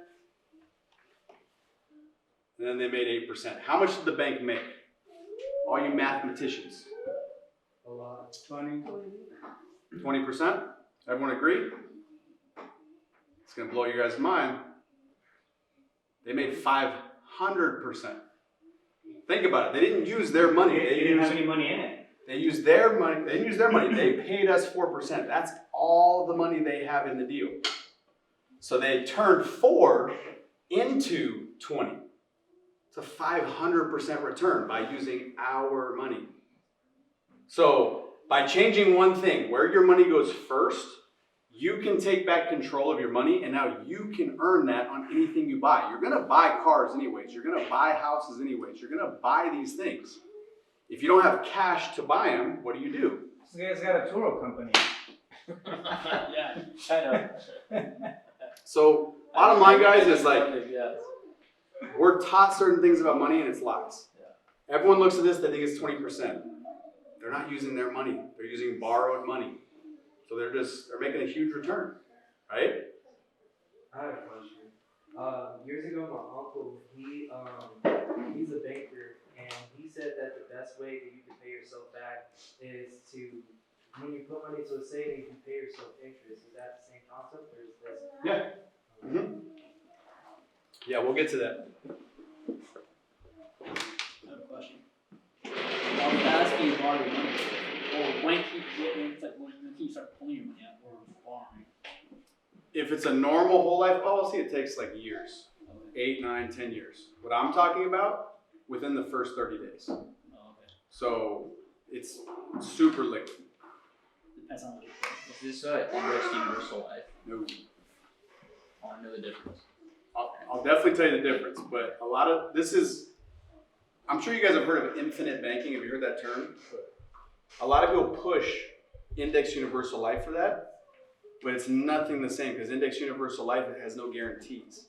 Speaker 2: and then they made 8%. How much did the bank make? All you mathematicians.
Speaker 5: A lot.
Speaker 2: 20%? Everyone agree? It's going to blow you guys' mind. They made 500%. Think about it. They didn't use their money.
Speaker 1: They didn't have any money in it.
Speaker 2: They used their money. They didn't use their money. They paid us 4%. That's all the money they have in the deal. So they turned 4 into 20. It's a 500% return by using our money. So by changing one thing, where your money goes first, you can take back control of your money, and now you can earn that on anything you buy. You're going to buy cars anyways. You're going to buy houses anyways. You're going to buy these things. If you don't have cash to buy them, what do?
Speaker 1: This guy's got a Turo company.
Speaker 6: Yeah, I know.
Speaker 2: So bottom line, guys, is like,
Speaker 6: Yes.
Speaker 2: we're taught certain things about money and it's lies.
Speaker 6: Yeah.
Speaker 2: Everyone looks at this, they think it's 20%. They're not using their money. They're using borrowed money. So they're making a huge return, right?
Speaker 7: I have a question. Years ago, my uncle, he's a banker, and he said that the best way that you can pay yourself back is to, when you put money to a savings, you pay yourself interest. Is that the same concept, or is this?
Speaker 2: Yeah. Mm-hmm. Yeah, we'll get to that.
Speaker 8: I have a question. I was asking you borrow your money, or when can you start pulling your money out, or borrowing?
Speaker 2: If it's a normal whole life policy, it takes like years. 8, 9, 10 years. What I'm talking about, within the first 30 days.
Speaker 8: Oh, okay.
Speaker 2: So it's super liquid.
Speaker 8: Depends on what you pay.
Speaker 6: Is this index universal life?
Speaker 2: No.
Speaker 6: I want to know the difference.
Speaker 2: I'll definitely tell you the difference, but a lot of this is, I'm sure you guys have heard of infinite banking. Have you heard that term? A lot of people push index universal life for that, but it's nothing the same because index universal life, it has no guarantees.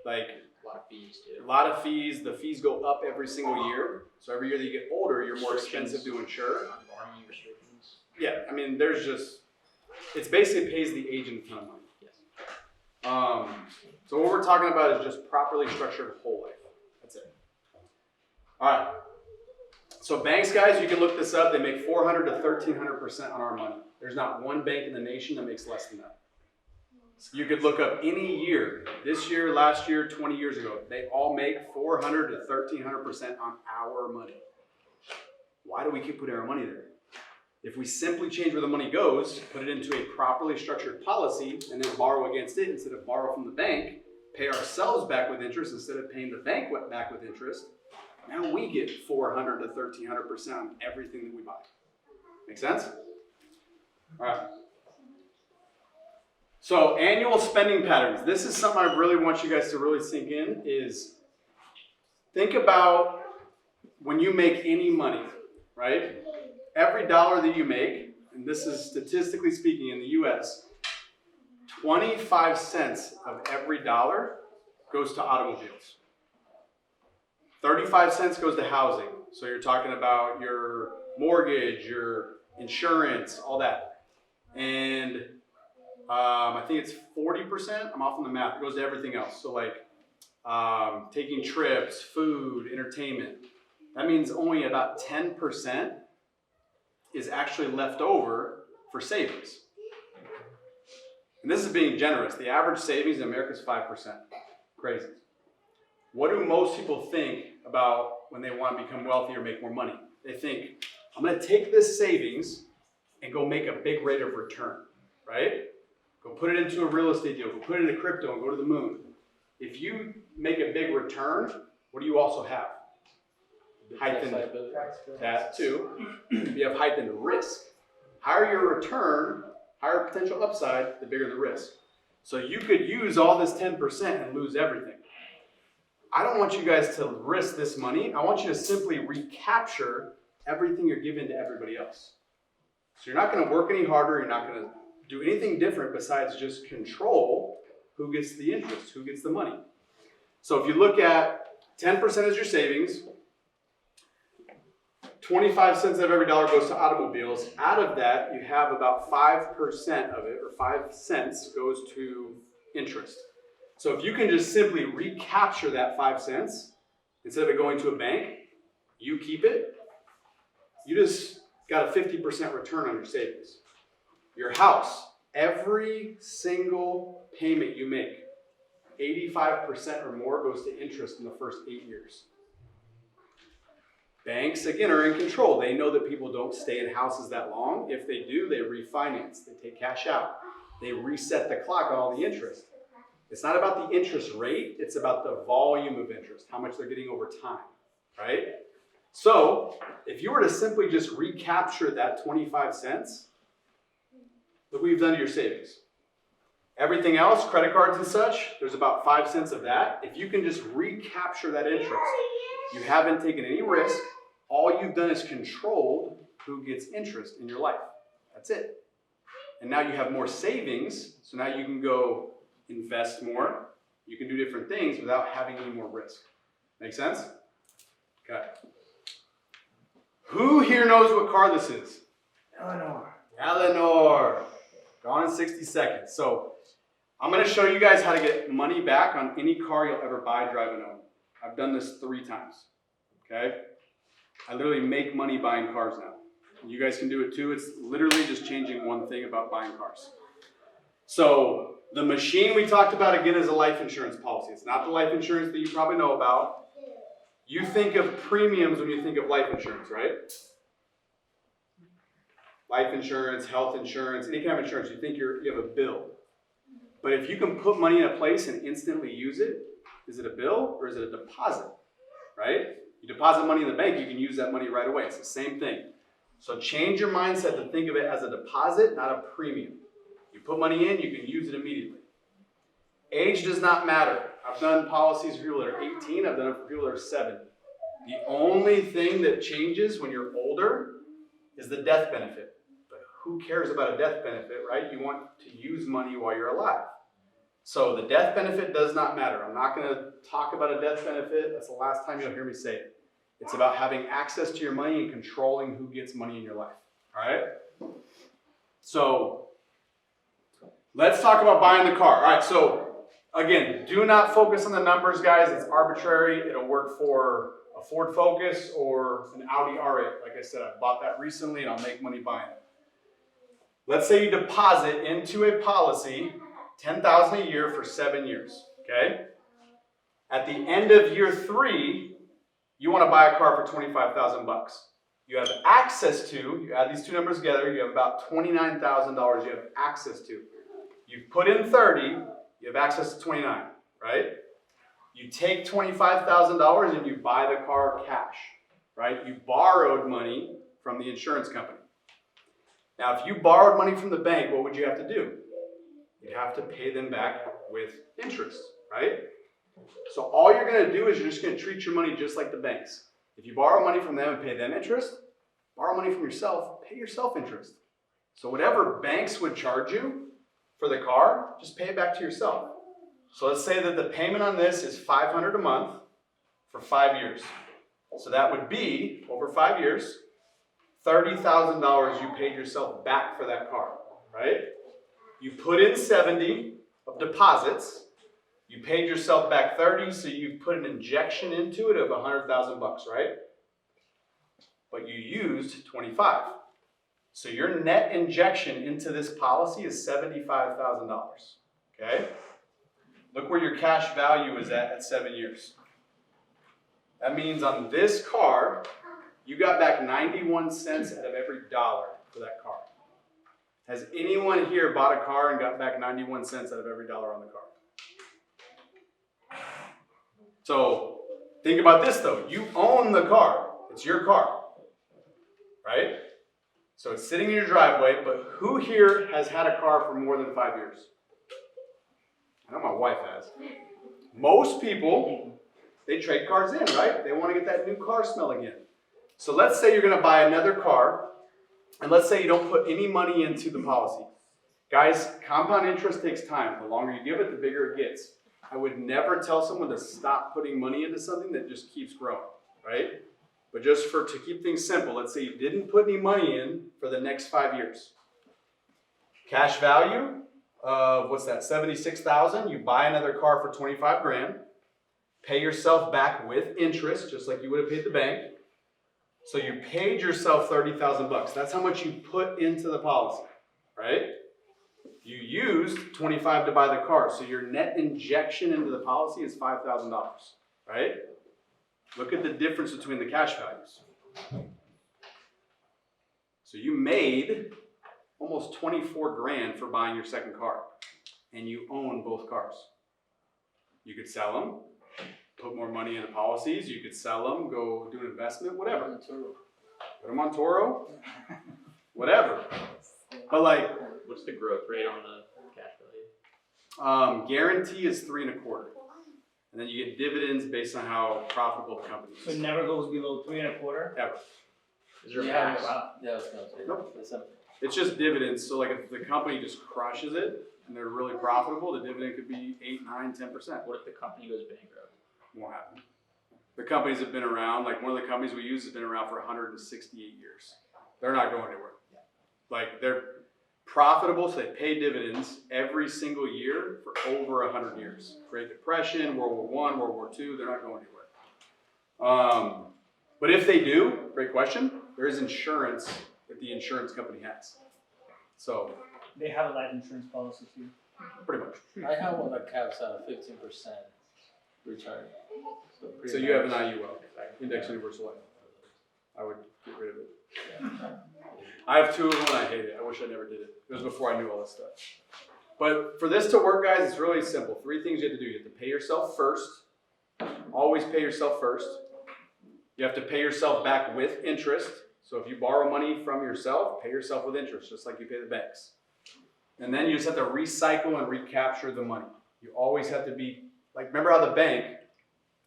Speaker 2: Like
Speaker 6: A lot of fees too.
Speaker 2: a lot of fees, the fees go up every single year. So every year that you get older, you're more expensive to insure.
Speaker 6: Borrowing restrictions.
Speaker 2: Yeah, I mean, there's just, it's basically pays the agent a ton of money.
Speaker 6: Yes.
Speaker 2: So what we're talking about is just properly structured whole life. That's it. All right. So banks, guys, you can look this up. They make 400 to 1,300% on our money. There's not one bank in the nation that makes less than that. You could look up any year, this year, last year, 20 years ago. They all make 400 to 1,300% on our money. Why do we keep putting our money there? If we simply change where the money goes, put it into a properly structured policy, and then borrow against it instead of borrow from the bank, pay ourselves back with interest instead of paying the bank back with interest, now we get 400 to 1,300% on everything that we buy. Make sense? All right. So annual spending patterns. This is something I really want you guys to really sink in is think about when you make any money, right? Every dollar that you make, and this is statistically speaking in the US, 25 cents of every dollar goes to automobiles. 35 cents goes to housing. So you're talking about your mortgage, your insurance, all that. And I think it's 40%. I'm off on the math. It goes to everything else. So like taking trips, food, entertainment. That means only about 10% is actually left over for savings. And this is being generous. The average savings in America is 5%. Crazy. What do most people think about when they want to become wealthy or make more money? They think, I'm going to take this savings and go make a big rate of return, right? Go put it into a real estate deal, go put it into crypto and go to the moon. If you make a big return, what do you also have? Heightened, that too. You have heightened risk. Higher your return, higher potential upside, the bigger the risk. So you could use all this 10% and lose everything. I don't want you guys to risk this money. I want you to simply recapture everything you're giving to everybody else. So you're not going to work any harder. You're not going to do anything different besides just control who gets the interest, who gets the money. So if you look at 10% is your savings, 25 cents of every dollar goes to automobiles. Out of that, you have about 5% of it, or 5 cents, goes to interest. So if you can just simply recapture that 5 cents, instead of it going to a bank, you keep it, you just got a 50% return on your savings. Your house, every single payment you make, 85% or more goes to interest in the first 8 years. Banks, again, are in control. They know that people don't stay in houses that long. If they do, they refinance. They take cash out. They reset the clock on all the interest. It's not about the interest rate. It's about the volume of interest, how much they're getting over time, right? So if you were to simply just recapture that 25 cents, look what you've done to your savings. Everything else, credit cards and such, there's about 5 cents of that. If you can just recapture that interest, you haven't taken any risk. All you've done is controlled who gets interest in your life. That's it. And now you have more savings, so now you can go invest more. You can do different things without having any more risk. Make sense? Okay. Who here knows what car this is? Eleanor. Gone in 60 seconds. So I'm going to show you guys how to get money back on any car you'll ever buy, drive, and own. I've done this 3 times. Okay? I literally make money buying cars now. You guys can do it too. It's literally just changing one thing about buying cars. So the machine we talked about again is a life insurance policy. It's not the life insurance that you probably know about. You think of premiums when you think of life insurance, right? Life insurance, health insurance, any kind of insurance, you think you have a bill. But if you can put money in a place and instantly use it, is it a bill or is it a deposit, right? You deposit money in the bank, you can use that money right away. It's the same thing. So change your mindset to think of it as a deposit, not a premium. You put money in, you can use it immediately. Age does not matter. I've done policies for people that are 18, I've done it for people that are 70. The only thing that changes when you're older is the death benefit. But who cares about a death benefit, right? You want to use money while you're alive. So the death benefit does not matter. I'm not going to talk about a death benefit. That's the last time you'll hear me say it. It's about having access to your money and controlling who gets money in your life. All right? So let's talk about buying the car. All right, so again, do not focus on the numbers, guys. It's arbitrary. It'll work for a Ford Focus or an Audi R8. Like I said, I bought that recently and I'll make money buying it. Let's say you deposit into a policy $10,000 a year for 7 years, okay? At the end of year 3, you want to buy a car for $25,000. You have access to, you add these two numbers together, you have about $29,000 you have access to. You've put in 30, you have access to 29, right? You take $25,000 and you buy the car cash, right? You borrowed money from the insurance company. Now, if you borrowed money from the bank, what would you have to do? You'd have to pay them back with interest, right? So all you're going to do is you're just going to treat your money just like the banks. If you borrow money from them and pay them interest, borrow money from yourself, pay yourself interest. So whatever banks would charge you for the car, just pay it back to yourself. So let's say that the payment on this is $500 a month for 5 years. So that would be, over 5 years, $30,000 you paid yourself back for that car, right? You put in 70 of deposits, you paid yourself back 30, so you put an injection into it of $100,000, right? But you used 25. So your net injection into this policy is $75,000. Okay? Look where your cash value is at 7 years. That means on this car, you got back 91 cents out of every dollar for that car. Has anyone here bought a car and got back 91 cents out of every dollar on the car? So think about this though. You own the car. It's your car. Right? So it's sitting in your driveway, but who here has had a car for more than 5 years? I know my wife has. Most people, they trade cars in, right? They want to get that new car smell again. So let's say you're going to buy another car, and let's say you don't put any money into the policy. Guys, compound interest takes time. The longer you give it, the bigger it gets. I would never tell someone to stop putting money into something that just keeps growing, right? But just to keep things simple, let's say you didn't put any money in for the next 5 years. Cash value of, what's that, 76,000. You buy another car for 25 grand. Pay yourself back with interest, just like you would have paid the bank. So you paid yourself 30,000 bucks. That's how much you put into the policy, right? You used 25 to buy the car. So your net injection into the policy is $5,000, right? Look at the difference between the cash values. So you made almost 24 grand for buying your second car, and you own both cars. You could sell them, put more money into policies. You could sell them, go do an investment, whatever. Put them on Toro, whatever. But like,
Speaker 9: what's the growth rate on the cash value?
Speaker 2: Guarantee is 3.25, and then you get dividends based on how profitable the company
Speaker 1: So it
Speaker 2: is.
Speaker 1: never goes below 3.25.
Speaker 2: Ever.
Speaker 9: Is there a
Speaker 6: Yeah,
Speaker 9: max?
Speaker 6: yeah, I was gonna say.
Speaker 2: Nope.
Speaker 6: That's a-
Speaker 2: It's just dividends. So like if the company just crushes it and they're really profitable, the dividend could be 8, 9, 10%.
Speaker 9: What if the company goes bankrupt?
Speaker 2: Won't happen. The companies have been around, like one of the companies we use has been around for 168 years. They're not going anywhere. Like they're profitable, so they pay dividends every single year for over 100 years. Great Depression, World War I, World War II, they're not going anywhere. But if they do, great question, there is insurance that the insurance company has. So
Speaker 1: They have a life insurance policy too.
Speaker 2: pretty much.
Speaker 6: I have one that caps out 15% return.
Speaker 2: So you have an IUL, Index Universal Life. I would get rid of it. I have 2 of them and I hate it. I wish I never did it. It was before I knew all this stuff. But for this to work, guys, it's really simple. 3 things you have to do. You have to pay yourself first. Always pay yourself first. You have to pay yourself back with interest. So if you borrow money from yourself, pay yourself with interest, just like you pay the banks. And then you just have to recycle and recapture the money. You always have to be, like, remember how the bank,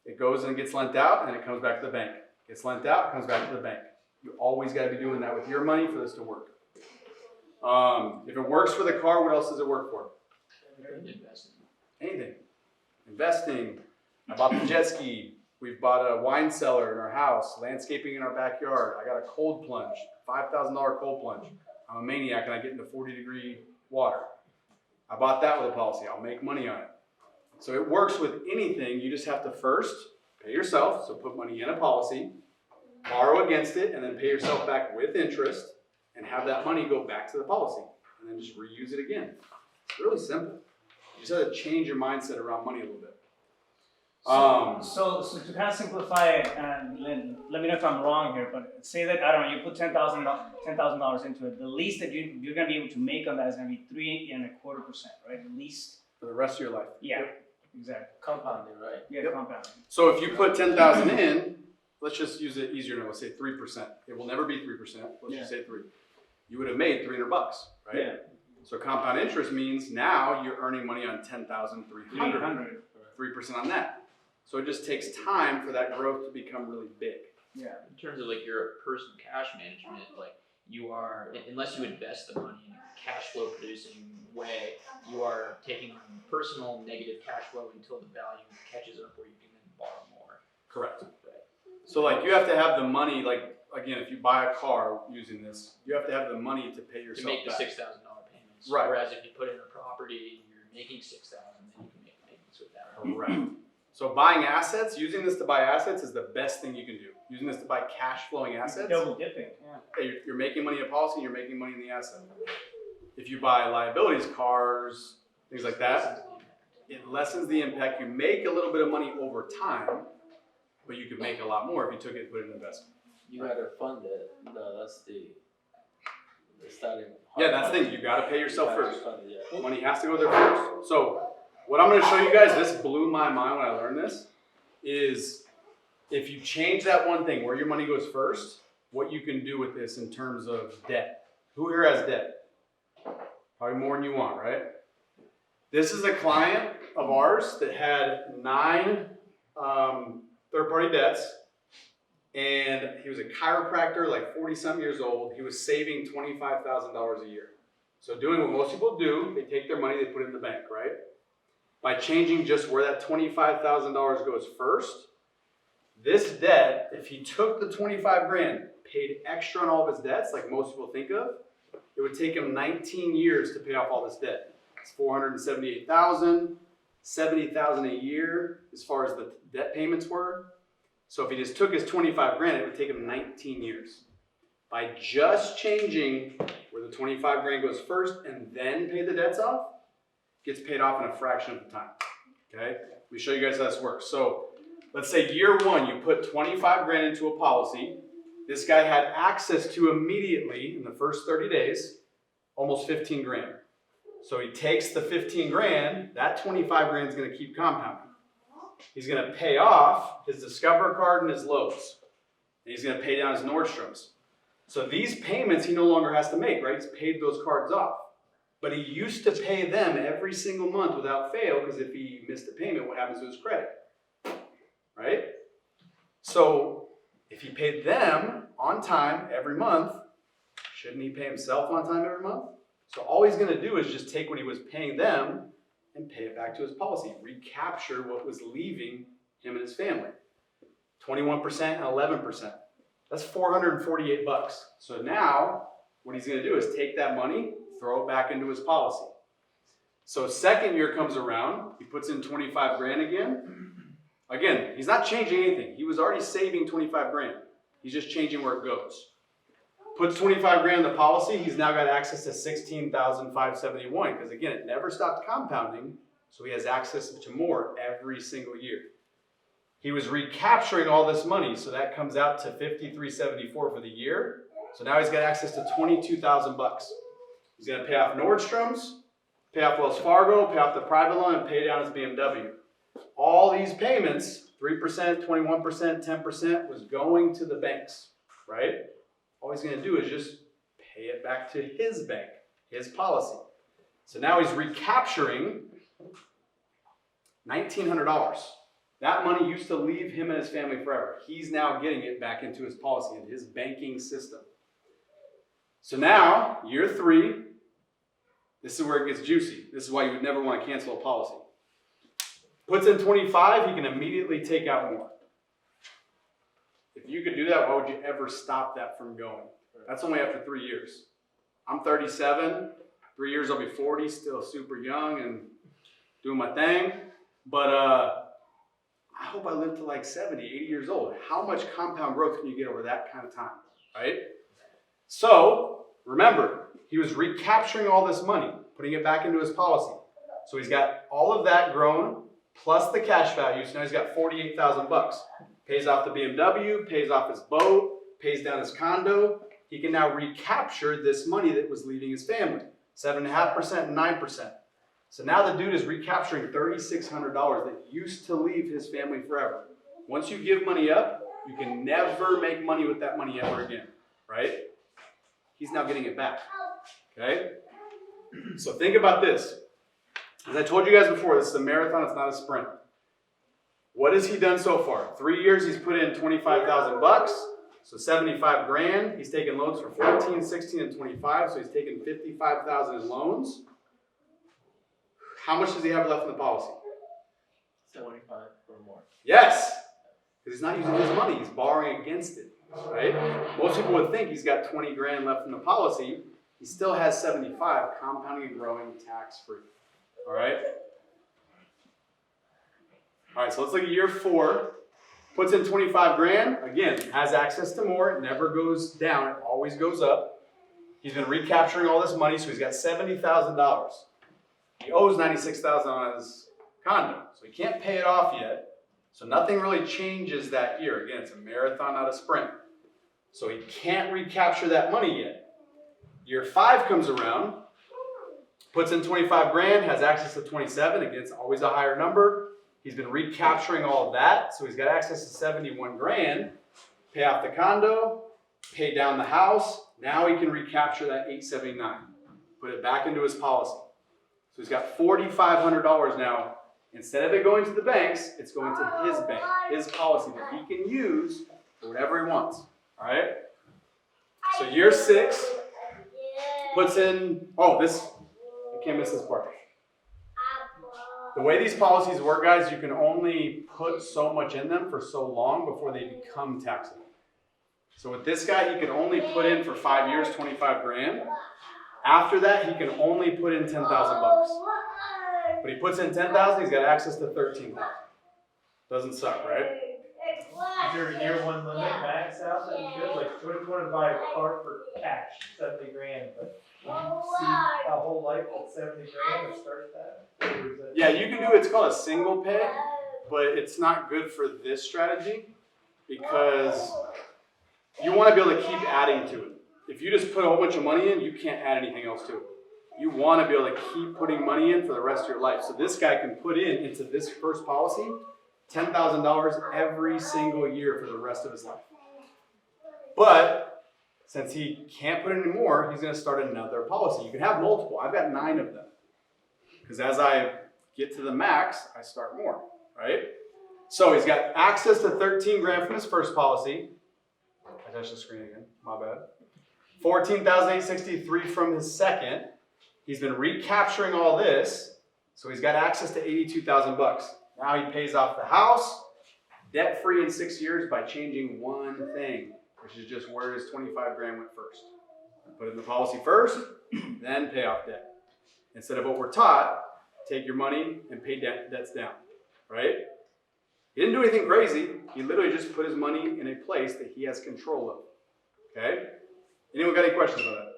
Speaker 2: it goes and gets lent out and it comes back to the bank. Gets lent out, comes back to the bank. You always got to be doing that with your money for this to work. If it works for the car, what else does it work for?
Speaker 9: Investing.
Speaker 2: Anything. Investing. I bought the jet ski. We've bought a wine cellar in our house, landscaping in our backyard. I got a cold plunge, $5,000 cold plunge. I'm a maniac and I get into 40-degree water. I bought that with a policy. I'll make money on it. So it works with anything. You just have to first pay yourself, so put money in a policy, borrow against it, and then pay yourself back with interest, and have that money go back to the policy, and then just reuse it again. It's really simple. You just have to change your mindset around money a little bit.
Speaker 1: So to kind of simplify it, and let me know if I'm wrong here, but say that, I don't know, you put $10,000 into it. The least that you're going to be able to make on that is going to be 3.25%, right? The least.
Speaker 2: For the rest of your life.
Speaker 1: Yeah, exactly.
Speaker 6: Compounding, right?
Speaker 1: Yeah,
Speaker 2: Yep.
Speaker 1: compounding.
Speaker 2: So if you put 10,000 in, let's just use it easier now. Let's say 3%. It will never be 3%. Let's just say 3. You would have made $300, right?
Speaker 1: Yeah.
Speaker 2: So compound interest means now you're earning money on 10,300.
Speaker 1: 300.
Speaker 2: 3% on that. So it just takes time for that growth to become really big.
Speaker 1: Yeah.
Speaker 9: In terms of like your personal cash management, like you are, unless you invest the money in a cash flow producing way, you are taking on personal negative cash flow until the value catches up where you can then borrow more.
Speaker 2: Correct. So like you have to have the money, like again, if you buy a car using this, you have to have the money to pay
Speaker 9: To
Speaker 2: yourself
Speaker 9: make the
Speaker 2: back.
Speaker 9: $6,000 payments.
Speaker 2: Right.
Speaker 9: Whereas if you put in a property, you're making $6,000, then you can make payments with that.
Speaker 2: Correct. So buying assets, using this to buy assets is the best thing you can do. Using this to buy cash flowing assets,
Speaker 1: Double dipping, yeah.
Speaker 2: you're making money in a policy, you're making money in the asset. If you buy liabilities, cars, things like that, it lessens the impact. You make a little bit of money over time, but you could make a lot more if you took it and put it in investment.
Speaker 6: You gotta fund it. No, that's the starting.
Speaker 2: Yeah, that's the thing. You got to pay yourself
Speaker 6: You have
Speaker 2: first.
Speaker 6: to fund it, yeah.
Speaker 2: Money has to go there first. So what I'm going to show you guys, this blew my mind when I learned this, is if you change that one thing where your money goes first, what you can do with this in terms of debt. Who here has debt? Probably more than you want, right? This is a client of ours that had 9 third-party debts, and he was a chiropractor, like 40-something years old. He was saving $25,000 a year. So doing what most people do, they take their money, they put it in the bank, right? By changing just where that $25,000 goes first, this debt, if he took the 25 grand, paid extra on all of his debts, like most people think of, it would take him 19 years to pay off all this debt. It's $478,000, $70,000 a year as far as the debt payments were. So if he just took his 25 grand, it would take him 19 years. By just changing where the 25 grand goes first and then pay the debts off, gets paid off in a fraction of the time. Okay? Let me show you guys how this works. So let's say year 1, you put 25 grand into a policy. This guy had access to immediately in the first 30 days, almost 15 grand. So he takes the 15 grand, that 25 grand is going to keep compounding. He's going to pay off his Discover card and his Lowe's. And he's going to pay down his Nordstrom's. So these payments he no longer has to make, right? He's paid those cards off. But he used to pay them every single month without fail, because if he missed a payment, what happens to his credit? Right? So if he paid them on time every month, shouldn't he pay himself on time every month? So all he's going to do is just take what he was paying them and pay it back to his policy, recapture what was leaving him and his family. 21% and 11%. That's $448. So now what he's going to do is take that money, throw it back into his policy. So second year comes around, he puts in 25 grand again. Again, he's not changing anything. He was already saving 25 grand. He's just changing where it goes. Puts 25 grand in the policy, he's now got access to $16,571, because again, it never stopped compounding, so he has access to more every single year. He was recapturing all this money, so that comes out to $5,374 for the year. So now he's got access to $22,000. He's going to pay off Nordstrom's, pay off Wells Fargo, pay off the private loan, and pay down his BMW. All these payments, 3%, 21%, 10%, was going to the banks, right? All he's going to do is just pay it back to his bank, his policy. So now he's recapturing $1,900. That money used to leave him and his family forever. He's now getting it back into his policy, into his banking system. So now, year 3, this is where it gets juicy. This is why you would never want to cancel a policy. Puts in 25, he can immediately take out more. If you could do that, why would you ever stop that from going? That's only after 3 years. I'm 37. 3 years I'll be 40, still super young and doing my thing. But I hope I live to like 70, 80 years old. How much compound growth can you get over that kind of time, right? So remember, he was recapturing all this money, putting it back into his policy. So he's got all of that grown, plus the cash value. So now he's got $48,000. Pays off the BMW, pays off his boat, pays down his condo. He can now recapture this money that was leaving his family, 7.5% and 9%. So now the dude is recapturing $3,600 that used to leave his family forever. Once you give money up, you can never make money with that money ever again, right? He's now getting it back, okay? So think about this. As I told you guys before, this is a marathon, it's not a sprint. What has he done so far? 3 years, he's put in $25,000, so 75 grand. He's taken loans for 14, 16, and 25, so he's taken 55,000 in loans. How much does he have left in the policy?
Speaker 6: 75 or more.
Speaker 2: Yes, because he's not using his money, he's borrowing against it, right? Most people would think he's got 20 grand left in the policy. He still has 75, compounding and growing tax-free, all right? All right, so let's look at year 4. Puts in 25 grand. Again, has access to more. It never goes down. It always goes up. He's been recapturing all this money, so he's got $70,000. He owes $96,000 on his condo, so he can't pay it off yet. So nothing really changes that year. Again, it's a marathon, not a sprint. So he can't recapture that money yet. Year 5 comes around, puts in 25 grand, has access to 27. Again, it's always a higher number. He's been recapturing all of that, so he's got access to 71 grand. Pay off the condo, pay down the house. Now he can recapture that 879. Put it back into his policy. So he's got $4,500 now. Instead of it going to the banks, it's going to his bank, his policy that he can use for whatever he wants. All right? So year 6 puts in, I can't miss this part. The way these policies work, guys, you can only put so much in them for so long before they become taxable. So with this guy, he can only put in for 5 years, 25 grand. After that, he can only put in 10,000 bucks. But he puts in 10,000, he's got access to 13,000. Doesn't suck, right?
Speaker 5: Is there a year 1 limit max out that you could? Like, what if you want to buy a car for cash, 70 grand, but you see a whole life at 70 grand or start that? Or is that?
Speaker 2: Yeah, you can do, it's called a single pay, but it's not good for this strategy because you want to be able to keep adding to it. If you just put a whole bunch of money in, you can't add anything else to it. You want to be able to keep putting money in for the rest of your life. So this guy can put in into this first policy $10,000 every single year for the rest of his life. But since he can't put in any more, he's going to start another policy. You can have multiple. I've got 9 of them. Because as I get to the max, I start more, right? So he's got access to 13 grand from his first policy. I touched the screen again, my bad. 14,863 from his second. He's been recapturing all this, so he's got access to 82,000 bucks. Now he pays off the house, debt-free in 6 years by changing one thing, which is just where his 25 grand went first. Put it in the policy first, then pay off debt. Instead of what we're taught, take your money and pay debts down, right? He didn't do anything crazy. He literally just put his money in a place that he has control of, okay? Anyone got any questions about that?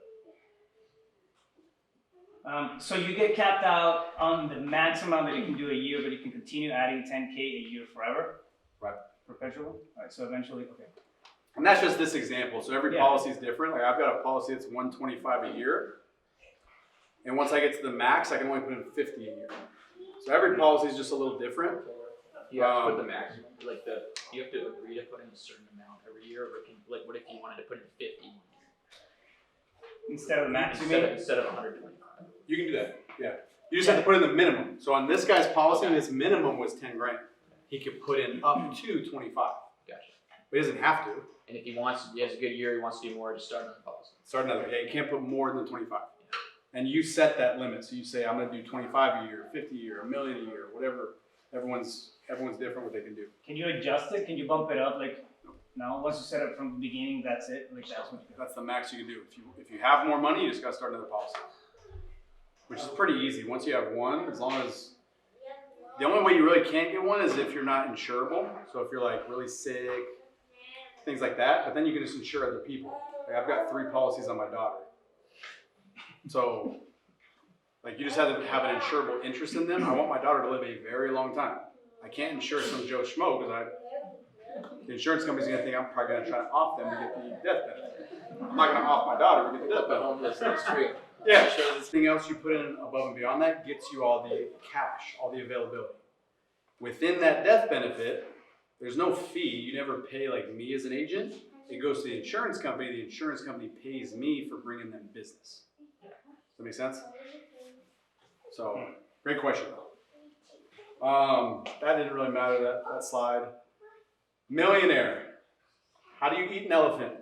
Speaker 1: So you get capped out on the maximum that you can do a year, but you can continue adding 10K a year forever?
Speaker 2: Right.
Speaker 1: Perpetual? All right, so eventually, okay.
Speaker 2: And that's just this example. So every policy is different. Like I've got a policy that's 125 a year. And once I get to the max, I can only put in 50 a year. So every policy is just a little different.
Speaker 9: You have to put the maximum, you have to agree to put in a certain amount every year, or what if you wanted to put in 50 1 year?
Speaker 1: Instead of the max, you mean?
Speaker 9: Instead of 125.
Speaker 2: You can do that, yeah. You just have to put in the minimum. So on this guy's policy, his minimum was 10 grand. He could put in up to 25.
Speaker 9: Gotcha.
Speaker 2: But he doesn't have to.
Speaker 9: And if he has a good year, he wants to do more, just start another policy.
Speaker 2: Start another. Yeah, you can't put more than 25. And you set that limit. So you say, I'm going to do 25 a year, 50 a year, $1 million a year, whatever. Everyone's different what they can do.
Speaker 1: Can you adjust it? Can you bump it up? Like, no, once you set it from the beginning, that's it. Like that's what you do.
Speaker 2: That's the max you can do. If you have more money, you just got to start another policy. Which is pretty easy. Once you have one, as long as the only way you really can't get one is if you're not insurable. So if you're like really sick, things like that. But then you can just insure other people. Like I've got 3 policies on my daughter. So like you just have to have an insurable interest in them. I want my daughter to live a very long time. I can't insure some Joe Schmo because the insurance company's gonna think I'm probably gonna try to off them to get the death benefit. I'm not gonna off my daughter to get the death benefit.
Speaker 6: That's true.
Speaker 2: Yeah, sure. Anything else you put in above and beyond that gets you all the cash, all the availability. Within that death benefit, there's no fee. You never pay like me as an agent. It goes to the insurance company. The insurance company pays me for bringing them business. Does that make sense? So, great question. That didn't really matter, that slide. Millionaire. How do you eat an elephant?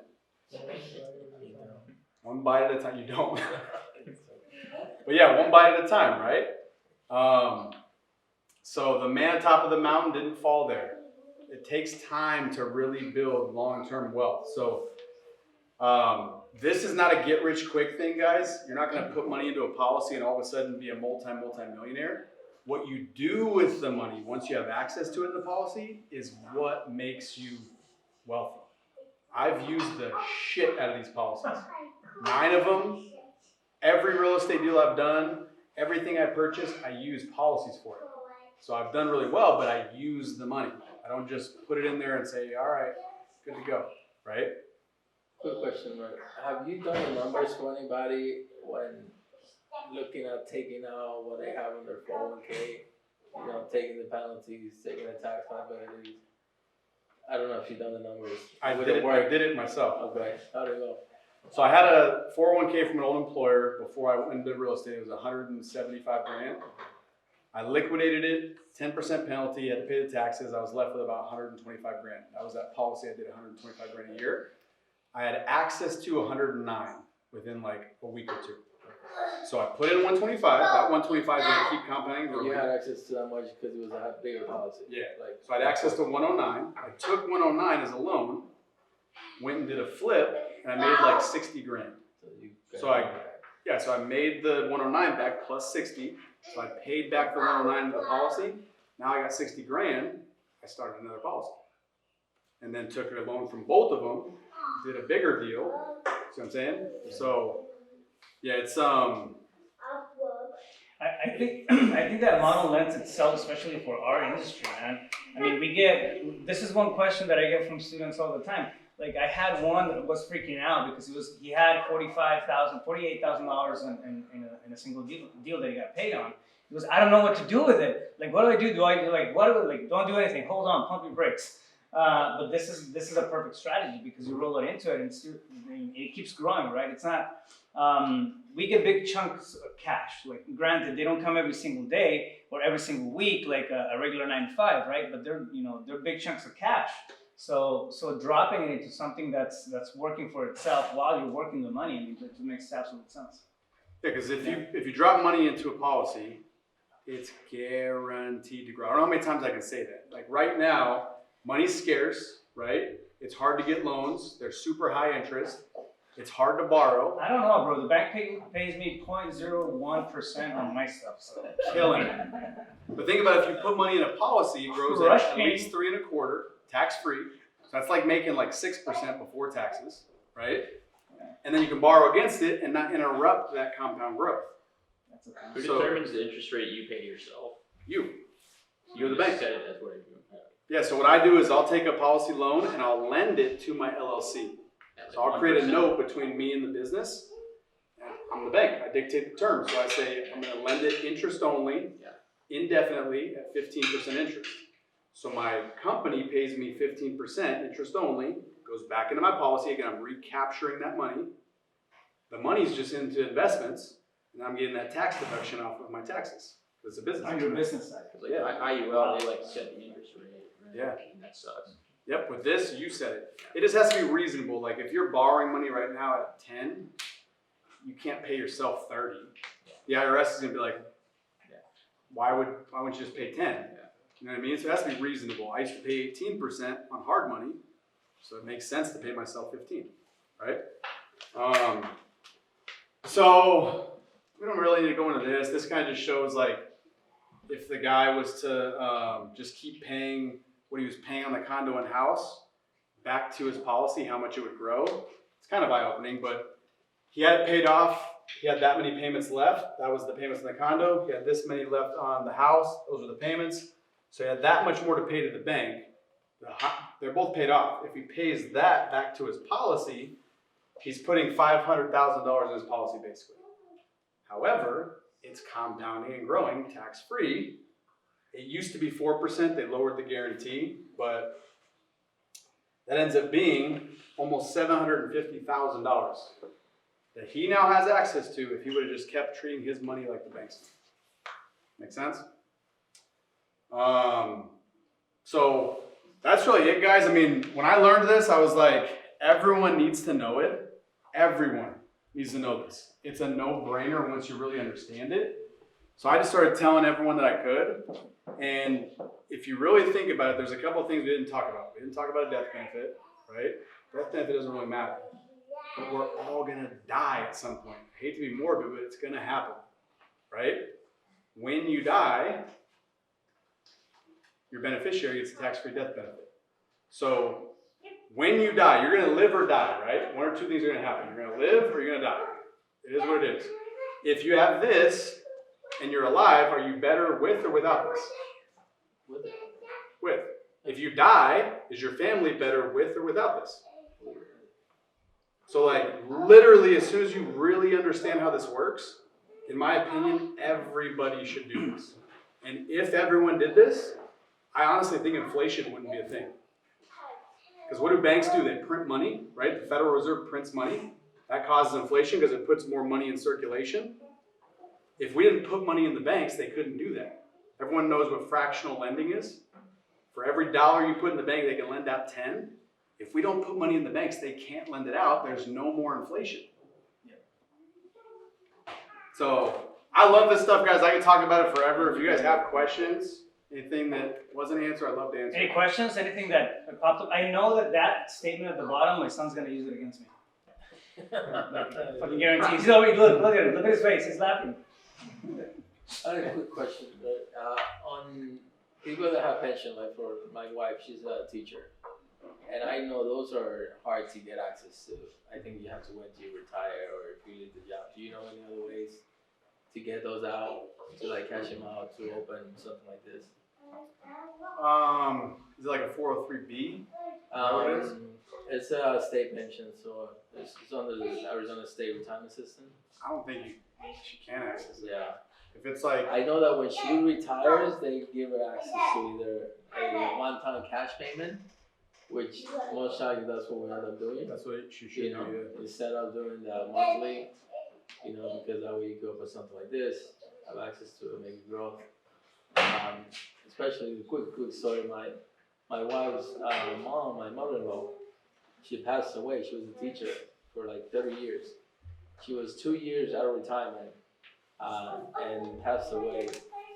Speaker 2: One bite at a time. You don't. But yeah, one bite at a time, right? So the man atop of the mountain didn't fall there. It takes time to really build long-term wealth. So this is not a get-rich-quick thing, guys. You're not going to put money into a policy and all of a sudden be a multi-millionaire. What you do with the money once you have access to it in the policy is what makes you wealthy. I've used the shit out of these policies. 9 of them, every real estate deal I've done, everything I purchased, I use policies for it. So I've done really well, but I use the money. I don't just put it in there and say, all right, good to go, right?
Speaker 6: Quick question, Mark. Have you done the numbers for anybody when looking at taking out what they have on their 401k? You know, taking the penalties, taking the tax liabilities. I don't know if you've done the numbers.
Speaker 2: I
Speaker 6: Would
Speaker 2: did
Speaker 6: it work?
Speaker 2: it myself.
Speaker 6: Okay, how'd it go?
Speaker 2: So I had a 401k from an old employer before I went into real estate. It was 175 grand. I liquidated it, 10% penalty, had to pay the taxes. I was left with about 125 grand. That was that policy. I did 125 grand a year. I had access to 109 within like a week or two. So I put in 125. That 125 is gonna keep compounding.
Speaker 6: You had access to that much because it was a bigger policy.
Speaker 2: Yeah.
Speaker 6: Like,
Speaker 2: So I had access to 109. I took 109 as a loan, went and did a flip, and I made like 60 grand. So I made the 109 back plus 60. So I paid back the 109 to the policy. Now I got 60 grand. I started another policy. And then took a loan from both of them, did a bigger deal. See what I'm saying? So yeah, it's
Speaker 1: I think that model lends itself, especially for our industry, man. I mean, this is one question that I get from students all the time. Like, I had one that was freaking out because he had $48,000 in a single deal that he got paid on. He goes, I don't know what to do with it. Like, what do I do? Don't do anything. Hold on, pump your brakes. But this is a perfect strategy because you roll it into it and it keeps growing, right? It's not. We get big chunks of cash. Like, granted, they don't come every single day or every single week like a regular 9 to 5, right? But they're big chunks of cash. So dropping it into something that's working for itself while you're working the money, I mean, it makes absolute sense.
Speaker 2: yeah, because if you drop money into a policy, it's guaranteed to grow. I don't know how many times I can say that. Like right now, money's scarce, right? It's hard to get loans. They're super high interest. It's hard to borrow.
Speaker 1: I don't know, bro. The bank pays me 0.01% on my stuff, so
Speaker 2: Killing it. But think about it, if you put money in a policy, it grows at least 3.25%, tax-free. So that's like making like 6% before taxes, right? And then you can borrow against it and not interrupt that compound growth.
Speaker 9: Who determines the interest rate you pay to yourself?
Speaker 2: You're the bank.
Speaker 9: Said it, that's what it is.
Speaker 2: Yeah, so what I do is I'll take a policy loan and I'll lend it to my LLC. So I'll create a note between me and the business. And I'm the bank. I dictate the terms. So I say I'm going to lend it interest only, indefinitely at 15% interest. So my company pays me 15% interest only, goes back into my policy. Again, I'm recapturing that money. The money's just into investments, and I'm getting that tax deduction off of my taxes. It's a business.
Speaker 1: on your business side.
Speaker 9: Because like IUL, they like set the interest rate. Right?
Speaker 2: Yeah.
Speaker 9: And that sucks.
Speaker 2: Yep, with this, you said it. It just has to be reasonable. Like if you're borrowing money right now at 10, you can't pay yourself 30. The IRS is gonna be like, why wouldn't you just pay 10? You know what I mean? So it has to be reasonable. I used to pay 18% on hard money, so it makes sense to pay myself 15, right? So we don't really need to go into this. This kind of just shows like if the guy was to just keep paying what he was paying on the condo and house back to his policy, how much it would grow. It's kind of eye-opening, but he had it paid off. He had that many payments left. That was the payments on the condo. He had this many left on the house. Those were the payments. So he had that much more to pay to the bank. They're both paid off. If he pays that back to his policy, he's putting $500,000 in his policy basically. However, it's compounding and growing tax-free. It used to be 4%. They lowered the guarantee, but that ends up being almost $750,000 that he now has access to if he would have just kept treating his money like the banks do. Make sense? So that's really it, guys. I mean, when I learned this, I was like, everyone needs to know it. Everyone needs to know this. It's a no-brainer once you really understand it. So I just started telling everyone that I could. And if you really think about it, there's a couple of things we didn't talk about. We didn't talk about a death benefit, right? Death benefit doesn't really matter. But we're all gonna die at some point. I hate to be morbid, but it's gonna happen, right? when you die, your beneficiary gets a tax-free death benefit. So when you die, you're gonna live or die, right? One or two things are gonna happen. You're gonna live or you're gonna die. It is what it is. If you have this and you're alive, are you better with or without this?
Speaker 6: With it.
Speaker 2: With. If you die, is your family better with or without this? So like literally as soon as you really understand how this works, in my opinion, everybody should do this. And if everyone did this, I honestly think inflation wouldn't be a thing. Because what do banks do? They print money, right? The Federal Reserve prints money. That causes inflation because it puts more money in circulation. If we didn't put money in the banks, they couldn't do that. Everyone knows what fractional lending is. For every dollar you put in the bank, they can lend out 10. If we don't put money in the banks, they can't lend it out. There's no more inflation. So I love this stuff, guys. I can talk about it forever. If you guys have questions, anything that wasn't answered, I'd love to answer.
Speaker 1: Any questions? Anything that popped up? I know that statement at the bottom, my son's gonna use it against me. Fucking guarantee. He's already look at him. Look at his face. He's laughing.
Speaker 6: I have a quick question, but on people that have pension, like for my wife, she's a teacher, and I know those are hard to get access to. I think you have to wait till you retire or if you leave the job. Do you know any other ways to get those out, to like cash them out, to open something like this?
Speaker 2: Is it like a 403B?
Speaker 6: It's a state pension, so it's under the Arizona State Retirement System.
Speaker 2: I don't think she can access it.
Speaker 6: Yeah.
Speaker 2: If it's like,
Speaker 6: I know that when she retires, they give her access to either a one-time cash payment, which most likely that's what we end up doing.
Speaker 2: that's what she should
Speaker 6: You know,
Speaker 2: do.
Speaker 6: instead of doing the monthly, you know, because that way you go for something like this, have access to it, maybe growth. Especially the quick story. My wife's mom, my mother-in-law, she passed away. She was a teacher for like 30 years. She was 2 years out of retirement and passed away.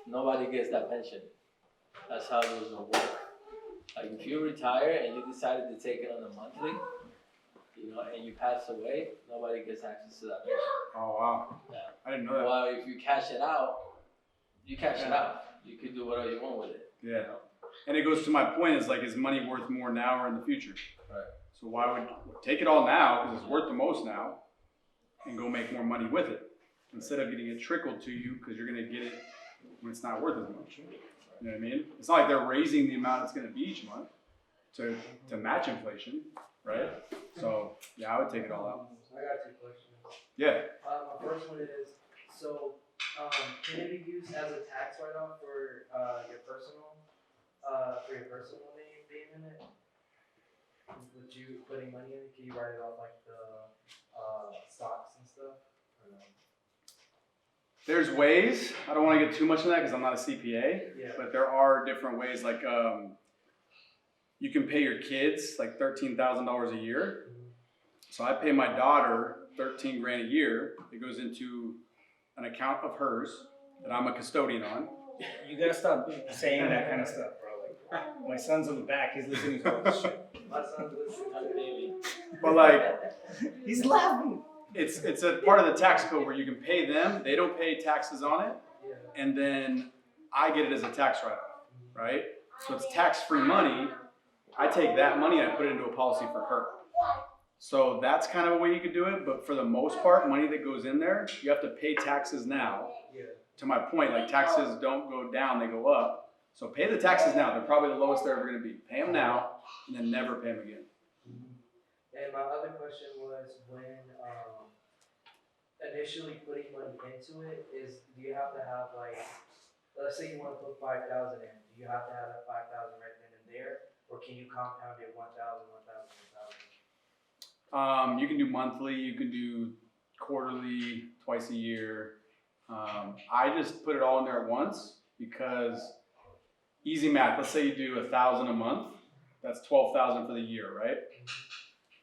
Speaker 6: Nobody gets that pension. That's how it was gonna work. Like if you retire and you decided to take it on a monthly, you know, and you pass away, nobody gets access to that pension.
Speaker 2: Oh, wow.
Speaker 6: Yeah.
Speaker 2: I didn't know that.
Speaker 6: Well, if you cash it out, you cash it out. You can do whatever you want with it.
Speaker 2: Yeah. And it goes to my point is like, is money worth more now or in the future?
Speaker 6: Right.
Speaker 2: So why would take it all now because it's worth the most now and go make more money with it instead of getting it trickled to you because you're going to get it when it's not worth as much. You know what I mean? It's not like they're raising the amount it's going to be each month to match inflation, right? So yeah, I would take it all out.
Speaker 7: I got two questions.
Speaker 2: Yeah.
Speaker 7: My first one is, so can it be used as a tax write-off for your personal name being in it? With you putting money in it, can you write it off like the stocks and stuff? Or no?
Speaker 2: There's ways. I don't want to get too much in that because I'm not a CPA.
Speaker 7: Yeah.
Speaker 2: But there are different ways. Like you can pay your kids like $13,000 a year. So I pay my daughter $13 grand a year. It goes into an account of hers that I'm a custodian on.
Speaker 1: You gotta stop saying that kind of stuff, bro. Like, my son's in the back. He's listening to all this shit.
Speaker 7: My son's listening, baby.
Speaker 2: But like,
Speaker 1: He's laughing.
Speaker 2: it's a part of the tax code where you can pay them. They don't pay taxes on it,
Speaker 7: Yeah.
Speaker 2: and then I get it as a tax write-off, right? So it's tax-free money. I take that money and I put it into a policy for her. So that's kind of a way you could do it, but for the most part, money that goes in there, you have to pay taxes now.
Speaker 7: Yeah.
Speaker 2: To my point, like taxes don't go down, they go up. So pay the taxes now. They're probably the lowest they're ever going to be. Pay them now, and then never pay them again.
Speaker 7: And my other question was when initially putting money into it do you have to have like, let's say you want to put 5,000 in, do you have to have that 5,000 right then and there, or can you compound it 1,000, 1,000, 1,000?
Speaker 2: You can do monthly, you can do quarterly, twice a year. I just put it all in there at once because easy math, let's say you do 1,000 a month, that's 12,000 for the year, right?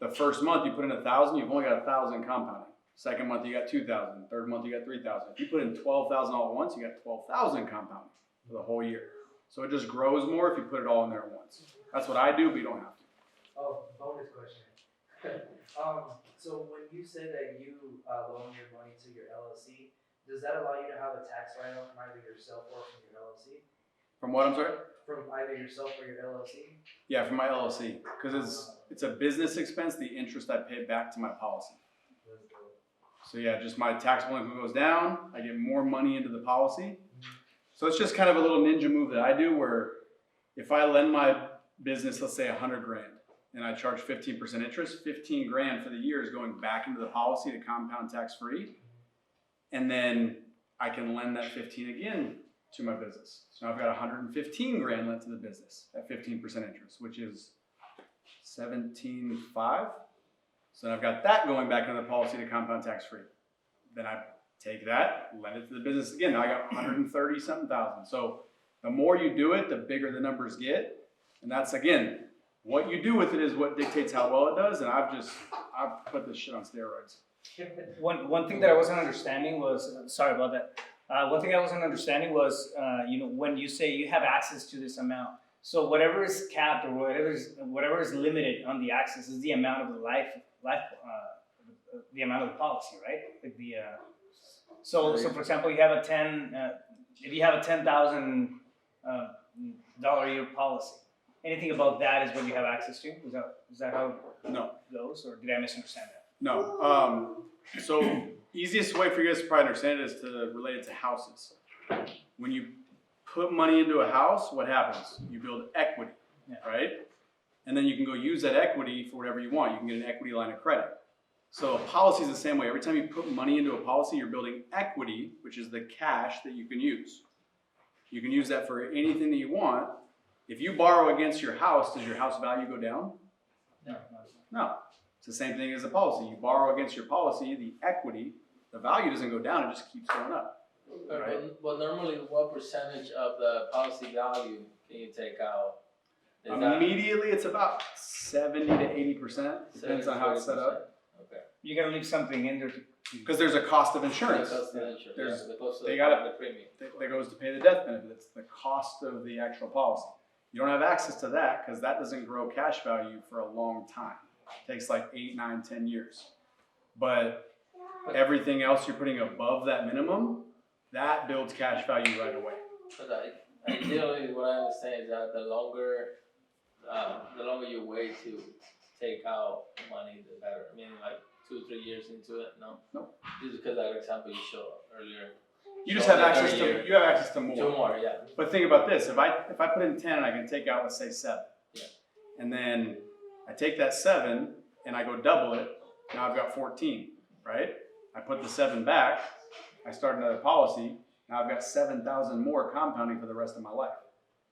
Speaker 2: The first month you put in 1,000, you've only got 1,000 compounding. Second month you got 2,000, third month you got 3,000. If you put in 12,000 all at once, you got 12,000 compounding for the whole year. So it just grows more if you put it all in there at once. That's what I do, but you don't have to.
Speaker 7: Oh, bonus question. So when you said that you loan your money to your LLC, does that allow you to have a tax write-off from either yourself or from your LLC?
Speaker 2: From what, I'm sorry?
Speaker 7: From either yourself or your LLC?
Speaker 2: Yeah, from my LLC, because it's a business expense, the interest I pay back to my policy. So yeah, just my taxable income goes down, I get more money into the policy. So it's just kind of a little ninja move that I do where if I lend my business, let's say 100 grand, and I charge 15% interest, 15 grand for the year is going back into the policy to compound tax free. And then I can lend that 15 again to my business. So now I've got 115 grand lent to the business at 15% interest, which is 17.5. So then I've got that going back into the policy to compound tax free. Then I take that, lend it to the business again. Now I got 130 something thousand. So the more you do it, the bigger the numbers get. And that's, again, what you do with it is what dictates how well it does. And I've put this shit on steroids.
Speaker 1: One thing that I wasn't understanding was, sorry about that. One thing I wasn't understanding was, when you say you have access to this amount, so whatever is capped or whatever is limited on the access is the amount of the the amount of the policy, right? Like so for example, you have a if you have a $10,000 a year policy, anything above that is what you have access to. Is that how it goes, or did I misunderstand that?
Speaker 2: No. So easiest way for you guys to probably understand it is to relate it to houses. When you put money into a house, what happens? You build equity, right? And then you can go use that equity for whatever you want. You can get an equity line of credit. So a policy is the same way. Every time you put money into a policy, you're building equity, which is the cash that you can use. You can use that for anything that you want. If you borrow against your house, does your house value go down? No. It's the same thing as a policy. You borrow against your policy, the equity, the value doesn't go down, it just keeps going up. Right?
Speaker 6: But normally, what percentage of the policy value can you take out?
Speaker 2: Immediately, it's about 70 to 80%. Depends on how it's set up.
Speaker 6: Okay.
Speaker 1: You gotta leave something in there
Speaker 2: because there's a cost of insurance. That goes to pay the death benefit. It's the cost of the actual policy. You don't have access to that because that doesn't grow cash value for a long time. It takes like 8, 9, 10 years. But everything else you're putting above that minimum, that builds cash value right away.
Speaker 6: But ideally, what I understand is that the longer you wait to take out money, the better. I mean, like 2 or 3 years into it, no?
Speaker 2: Nope.
Speaker 6: Just because that example you showed earlier.
Speaker 2: You just have access to more.
Speaker 6: 2 more, yeah.
Speaker 2: But think about this: if I put in 10, I can take out, let's say 7.
Speaker 6: Yeah.
Speaker 2: And then I take that 7 and I go double it. Now I've got 14, right? I put the 7 back. I start another policy. Now I've got 7,000 more compounding for the rest of my life.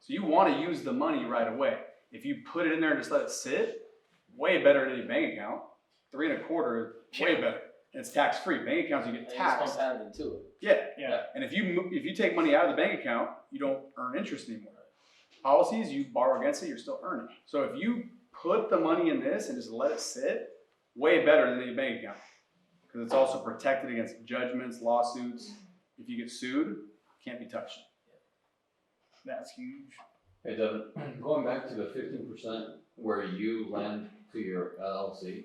Speaker 2: So you want to use the money right away. If you put it in there and just let it sit, way better than any bank account. 3 1/4, way better. And it's tax free. Bank accounts you get taxed.
Speaker 6: It's compounding too.
Speaker 2: Yeah. And if you take money out of the bank account, you don't earn interest anymore. Policies, you borrow against it, you're still earning. So if you put the money in this and just let it sit, way better than any bank account. Because it's also protected against judgments, lawsuits. If you get sued, can't be touched.
Speaker 1: That's huge.
Speaker 10: Hey Devin, going back to the 15% where you lend to your LLC,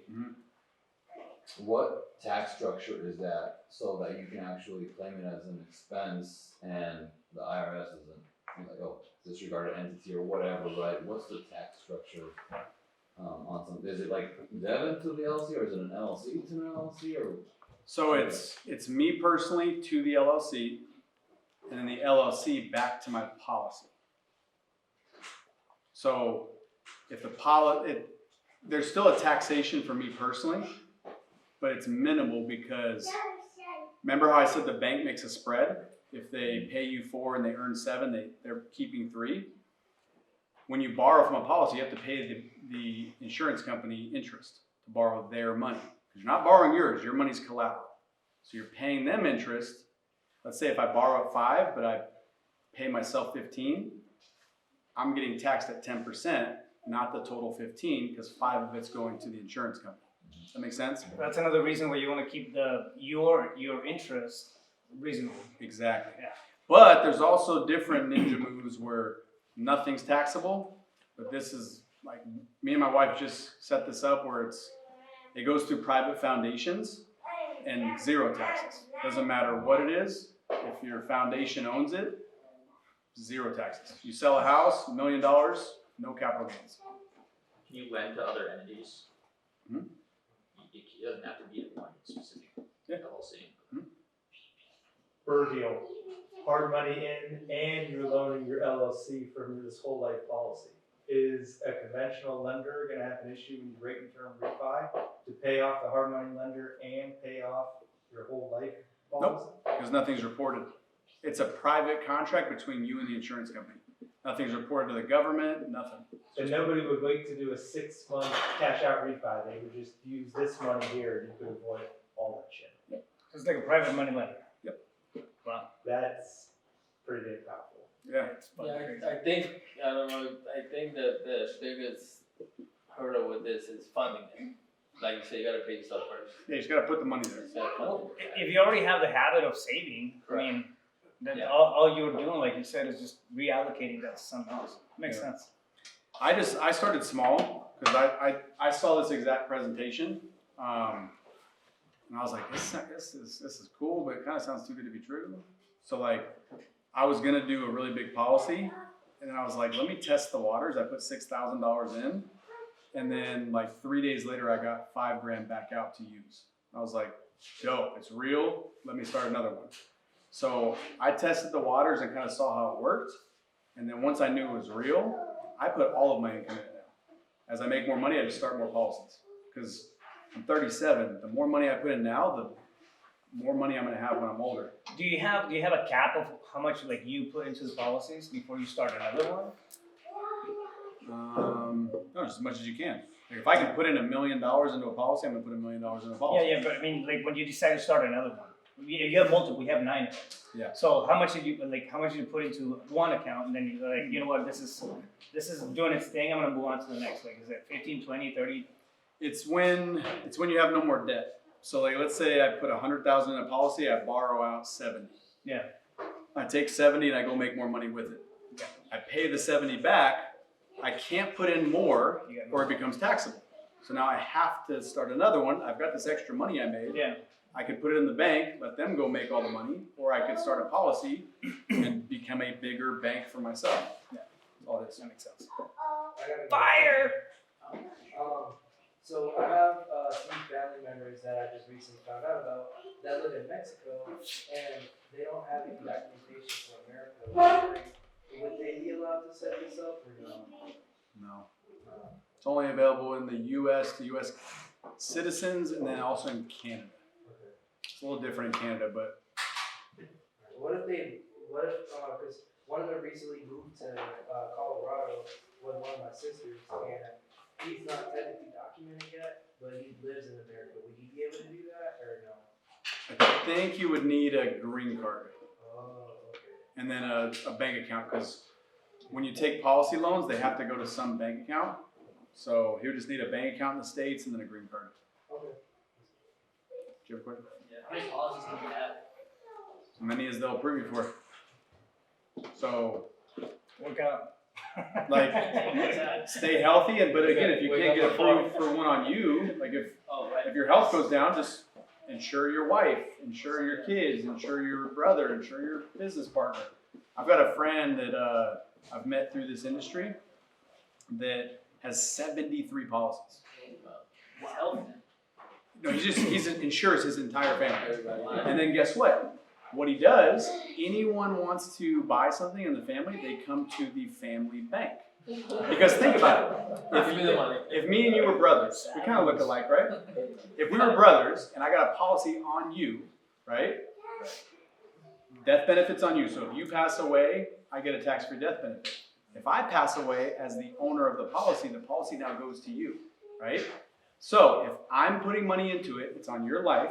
Speaker 10: what tax structure is that so that you can actually claim it as an expense and the IRS isn't like, oh, disregarded entity or whatever, right? What's the tax structure on some? Is it like Devin to the LLC or is it an LLC to an LLC or?
Speaker 2: So it's me personally to the LLC and then the LLC back to my policy. So if there's still a taxation for me personally, but it's minimal because remember how I said the bank makes a spread? If they pay you 4 and they earn 7, they're keeping 3. When you borrow from a policy, you have to pay the insurance company interest to borrow their money. Because you're not borrowing yours, your money's collateral. So you're paying them interest. Let's say if I borrow at 5, but I pay myself 15, I'm getting taxed at 10%, not the total 15, because 5 of it's going to the insurance company. Does that make sense?
Speaker 1: That's another reason why you want to keep your interest reasonable.
Speaker 2: Exactly.
Speaker 1: Yeah.
Speaker 2: But there's also different ninja moves where nothing's taxable. But this is like me and my wife just set this up where it goes through private foundations, and 0 taxes. Doesn't matter what it is. If your foundation owns it, 0 taxes. You sell a house, $1 million, no capital gains.
Speaker 9: Can you lend to other entities?
Speaker 2: Mhm.
Speaker 9: It doesn't have to be a one specific LLC.
Speaker 5: Burr deal, hard money in, and you're loaning your LLC from this whole life policy. Is a conventional lender gonna have an issue when you rate and term refi to pay off the hard money lender and pay off your whole life policy?
Speaker 2: Because nothing's reported. It's a private contract between you and the insurance company. Nothing's reported to the government, nothing.
Speaker 5: And nobody would wait to do a 6-month cash out refi, they would just use this money here and you could avoid all that shit.
Speaker 1: It's like a private money lender.
Speaker 2: Yep.
Speaker 1: Wow.
Speaker 5: That's pretty damn powerful.
Speaker 2: Yeah.
Speaker 6: I think, I don't know, I think that the biggest hurdle with this is funding it. Like you say, you gotta pay yourself first.
Speaker 2: Yeah, you just gotta put the money there.
Speaker 6: You gotta fund
Speaker 1: Well,
Speaker 6: it.
Speaker 1: if you already have the habit of saving, I mean, then
Speaker 6: Yeah.
Speaker 1: all you're doing, like you said, is just reallocating that to something else. Makes
Speaker 2: Yeah.
Speaker 1: sense.
Speaker 2: I started small because I saw this exact presentation, and I was like, this is cool, but it kind of sounds too good to be true. So like, I was gonna do a really big policy, and then I was like, let me test the waters. I put $6,000 in, and then like 3 days later, I got $5,000 back out to use. I was like, dope, it's real. Let me start another one. So I tested the waters and kind of saw how it worked, and then once I knew it was real, I put all of my income in it now. As I make more money, I just start more policies. Because I'm 37. The more money I put in now, the more money I'm gonna have when I'm older.
Speaker 1: Do you have a cap of how much like you put into the policies before you start another one?
Speaker 2: No, just as much as you can. Like if I can put in $1 million into a policy, I'm gonna put $1 million into a policy.
Speaker 1: Yeah, but I mean, like when you decide to start another one, you have multiple. We have 9 of them.
Speaker 2: Yeah.
Speaker 1: So how much did you put into one account, and then you're like, you know what, this is doing its thing. I'm gonna move on to the next. Like, is it 15, 20, 30?
Speaker 2: It's when you have no more debt. So like, let's say I put 100,000 in a policy, I borrow out 70.
Speaker 1: Yeah.
Speaker 2: I take 70 and I go make more money with it.
Speaker 1: Yeah.
Speaker 2: I pay the 70 back. I can't put in more or it becomes taxable. So now I have to start another one. I've got this extra money I made.
Speaker 1: Yeah.
Speaker 2: I could put it in the bank, let them go make all the money, or I could start a policy and become a bigger bank for myself.
Speaker 1: Yeah.
Speaker 2: That's all this.
Speaker 1: That makes sense.
Speaker 7: Fire! So I have some family members that I just recently found out about that live in Mexico, and they don't have any documentation for America. Would they be allowed to set this up or no?
Speaker 2: No. It's only available in the U.S. to U.S. citizens and then also in Canada. It's a little different in Canada, but
Speaker 7: What if, because one of them recently moved to Colorado with one of my sisters, and he's not technically documented yet, but he lives in America. Would he be able to do that or no?
Speaker 2: I think you would need a green card
Speaker 7: Oh, okay.
Speaker 2: and then a bank account because when you take policy loans, they have to go to some bank account. So he would just need a bank account in the States and then a green card.
Speaker 7: Okay.
Speaker 2: Do you have a question?
Speaker 8: Yeah, how many policies do you have?
Speaker 2: As many as they'll approve you for. So,
Speaker 1: Work out.
Speaker 2: like, stay healthy, but again, if you can't get approved for one on you, like if your health goes down, just insure your wife, insure your kids, insure your brother, insure your business partner. I've got a friend that I've met through this industry that has 73 policies.
Speaker 8: Wow.
Speaker 2: No, he insures his entire family. And then guess what? What he does, anyone wants to buy something in the family, they come to the family bank. Because think about it.
Speaker 6: Give me the money.
Speaker 2: If me and you were brothers, we kind of look alike, right? If we were brothers and I got a policy on you, right? Death benefit's on you. So if you pass away, I get a tax-free death benefit. If I pass away as the owner of the policy now goes to you, right? So if I'm putting money into it, it's on your life,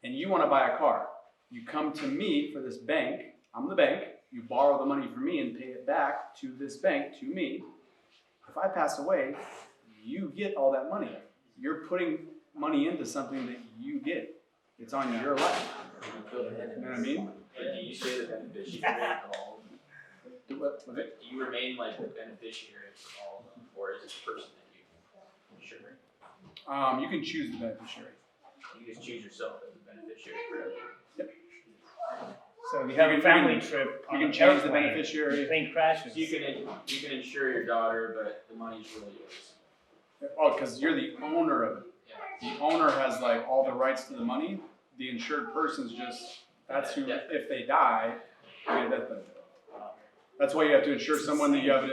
Speaker 2: and you want to buy a car. You come to me for this bank. I'm the bank. You borrow the money from me and pay it back to this bank, to me. If I pass away, you get all that money. You're putting money into something that you get. It's on your life. You know what I mean?
Speaker 9: But do you stay the beneficiary of all of them?
Speaker 2: Do what with it?
Speaker 9: Do you remain like the beneficiary of all of them, or is it the person that you insure?
Speaker 2: You can choose the beneficiary.
Speaker 9: You just choose yourself as the beneficiary. beneficiary for everyone.
Speaker 1: So if you have a family trip,
Speaker 2: You
Speaker 1: on
Speaker 2: can
Speaker 1: an
Speaker 2: change the
Speaker 1: airplane,
Speaker 2: beneficiary.
Speaker 1: plane crashes.
Speaker 9: So you can insure your daughter, but the money's really yours.
Speaker 2: Oh, because you're the owner of it.
Speaker 9: Yeah.
Speaker 2: The owner has like all the rights to the money. The insured person's just, that's who, if they die, you get a death benefit. That's why you have to insure someone that you have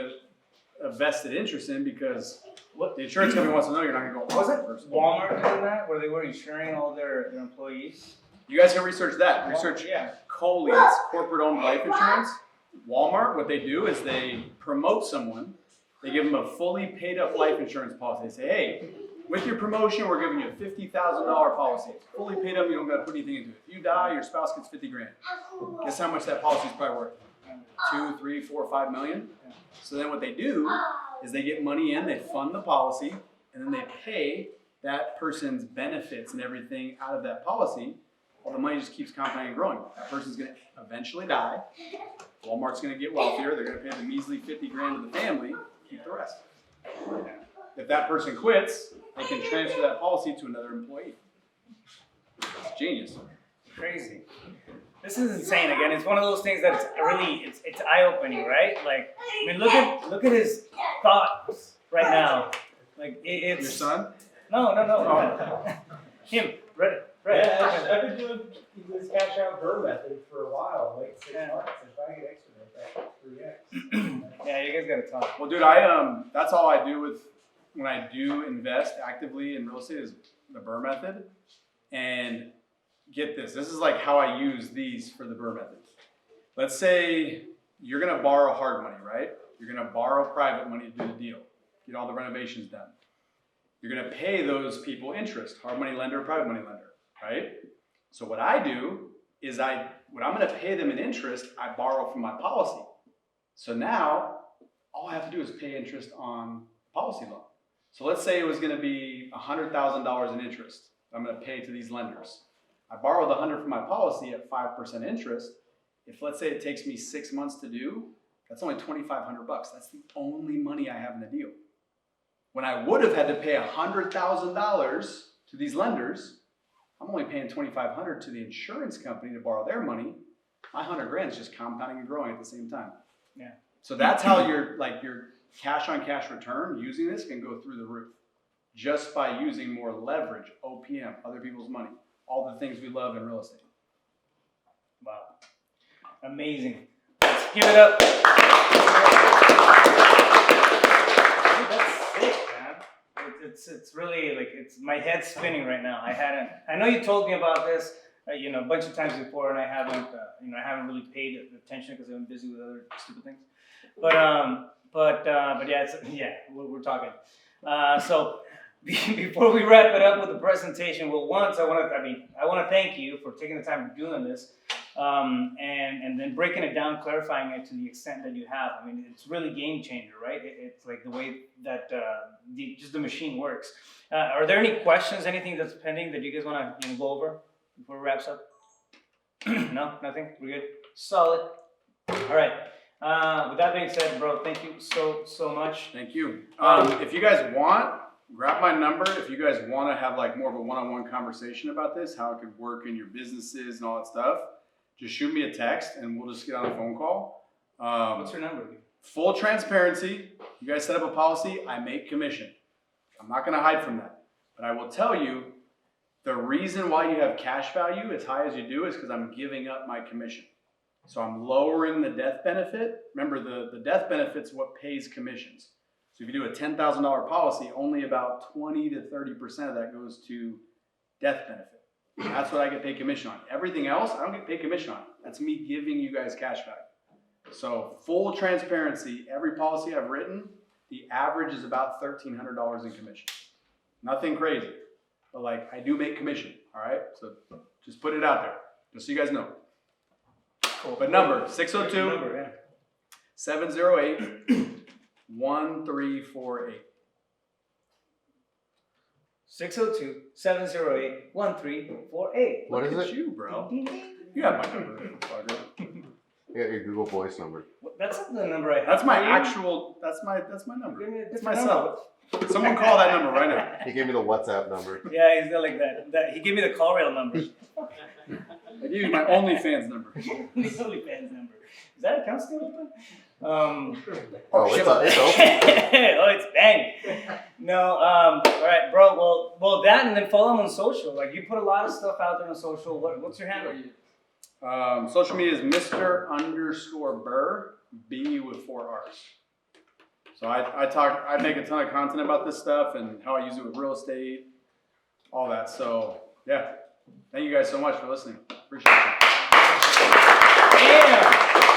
Speaker 2: a vested interest in, because the insurance company wants to know you're not gonna go.
Speaker 1: Wasn't
Speaker 2: person.
Speaker 1: Walmart doing that, where they were insuring all their employees?
Speaker 2: You guys can research that. Research
Speaker 1: Yeah.
Speaker 2: COLI, it's corporate-owned life insurance. Walmart, what they do is they promote someone. They give them a fully paid-up life insurance policy. They say, hey, with your promotion, we're giving you a $50,000 policy. It's fully paid up. You don't got to put anything into it. If you die, your spouse gets 50 grand. Guess how much that policy is probably worth? 2, 3, 4, 5 million. So then what they do is they get money in, they fund the policy, and then they pay that person's benefits and everything out of that policy. Well, the money just keeps compounding and growing. That person's going to eventually die. Walmart's going to get wealthier. They're going to pay the measly 50 grand to the family, keep the rest. If that person quits, they can transfer that policy to another employee. It's genius.
Speaker 1: Crazy. This is insane. Again, it's one of those things that it's eye-opening, right? Like, I mean, look at his thoughts right now. Like it's
Speaker 2: Your son?
Speaker 1: No.
Speaker 2: Oh.
Speaker 1: Him, Reddit.
Speaker 5: Yeah, I've been doing this cash out Burr method for a while, like 6 months. If I get extra, like 3x.
Speaker 1: Yeah, you guys gotta talk.
Speaker 2: Well, dude, that's all I do with when I do invest actively in real estate is the Burr method. And get this is like how I use these for the Burr method. Let's say you're gonna borrow hard money, right? You're gonna borrow private money to do the deal, get all the renovations done. You're gonna pay those people interest, hard money lender, private money lender, right? So what I do is what I'm gonna pay them in interest, I borrow from my policy. So now all I have to do is pay interest on policy loan. So let's say it was gonna be $100,000 in interest I'm gonna pay to these lenders. I borrowed $100 from my policy at 5% interest. If let's say it takes me 6 months to do, that's only $2,500. That's the only money I have in the deal. When I would have had to pay $100,000 to these lenders, I'm only paying $2,500 to the insurance company to borrow their money. My 100 grand is just compounding and growing at the same time.
Speaker 1: Yeah.
Speaker 2: So that's how your cash on cash return using this can go through the roof. Just by using more leverage, OPM, other people's money, all the things we love in real estate.
Speaker 1: Wow. Amazing. Let's give it up. Dude, that's sick, man. It's really like my head's spinning right now. I know you told me about this, a bunch of times before, and I haven't really paid attention because I've been busy with other stupid things. But yeah, we're talking. So before we wrap it up with the presentation, well, once I want to thank you for taking the time of doing this, and then breaking it down, clarifying it to the extent that you have. I mean, it's really game changer, right? It's like the way that just the machine works. Are there any questions, anything that's pending that you guys want to go over before it wraps up? No, nothing. We're good. Solid. All right. With that being said, bro, thank you so much.
Speaker 2: Thank you. If you guys want, grab my number. If you guys want to have like more of a one-on-one conversation about this, how it could work in your businesses and all that stuff, just shoot me a text and we'll just get on a phone call.
Speaker 1: What's your number?
Speaker 2: Full transparency. You guys set up a policy, I make commission. I'm not going to hide from that. But I will tell you, the reason why you have cash value as high as you do is because I'm giving up my commission. So I'm lowering the death benefit. Remember, the death benefit's what pays commissions. So if you do a $10,000 policy, only about 20 to 30% of that goes to death benefit. That's what I get paid commission on. Everything else, I don't get paid commission on. That's me giving you guys cash value. So full transparency, every policy I've written, the average is about $1,300 in commission. Nothing crazy, but like I do make commission, all right? So just put it out there, just so you guys know.
Speaker 1: Cool.
Speaker 2: But number, 602-708-1348.
Speaker 1: 602-708-1348.
Speaker 10: What is
Speaker 2: Look at
Speaker 10: it?
Speaker 2: you, bro. You have my number, bugger.
Speaker 11: Yeah, your Google Voice number.
Speaker 1: That's not the number I have.
Speaker 2: That's my
Speaker 1: for you.
Speaker 2: actual. That's my number.
Speaker 1: Give me a
Speaker 2: It's
Speaker 1: different
Speaker 2: my
Speaker 1: number.
Speaker 2: cell. Someone call that number right now.
Speaker 11: He gave me the WhatsApp number.
Speaker 1: Yeah, he's not like that. He gave me the call rail number.
Speaker 2: I gave you my OnlyFans number.
Speaker 1: The OnlyFans number. Is that account still open?
Speaker 11: Oh,
Speaker 2: shit.
Speaker 11: it's open.
Speaker 1: Oh, it's bang. No, all right, bro. Well, that and then follow him on social. Like you put a lot of stuff out there on social. What's your handle?
Speaker 2: Social media is Mr._Burr, B with 4 R's. So I make a ton of content about this stuff and how I use it with real estate, all that. So yeah, thank you guys so much for listening. Appreciate it.
Speaker 1: Damn.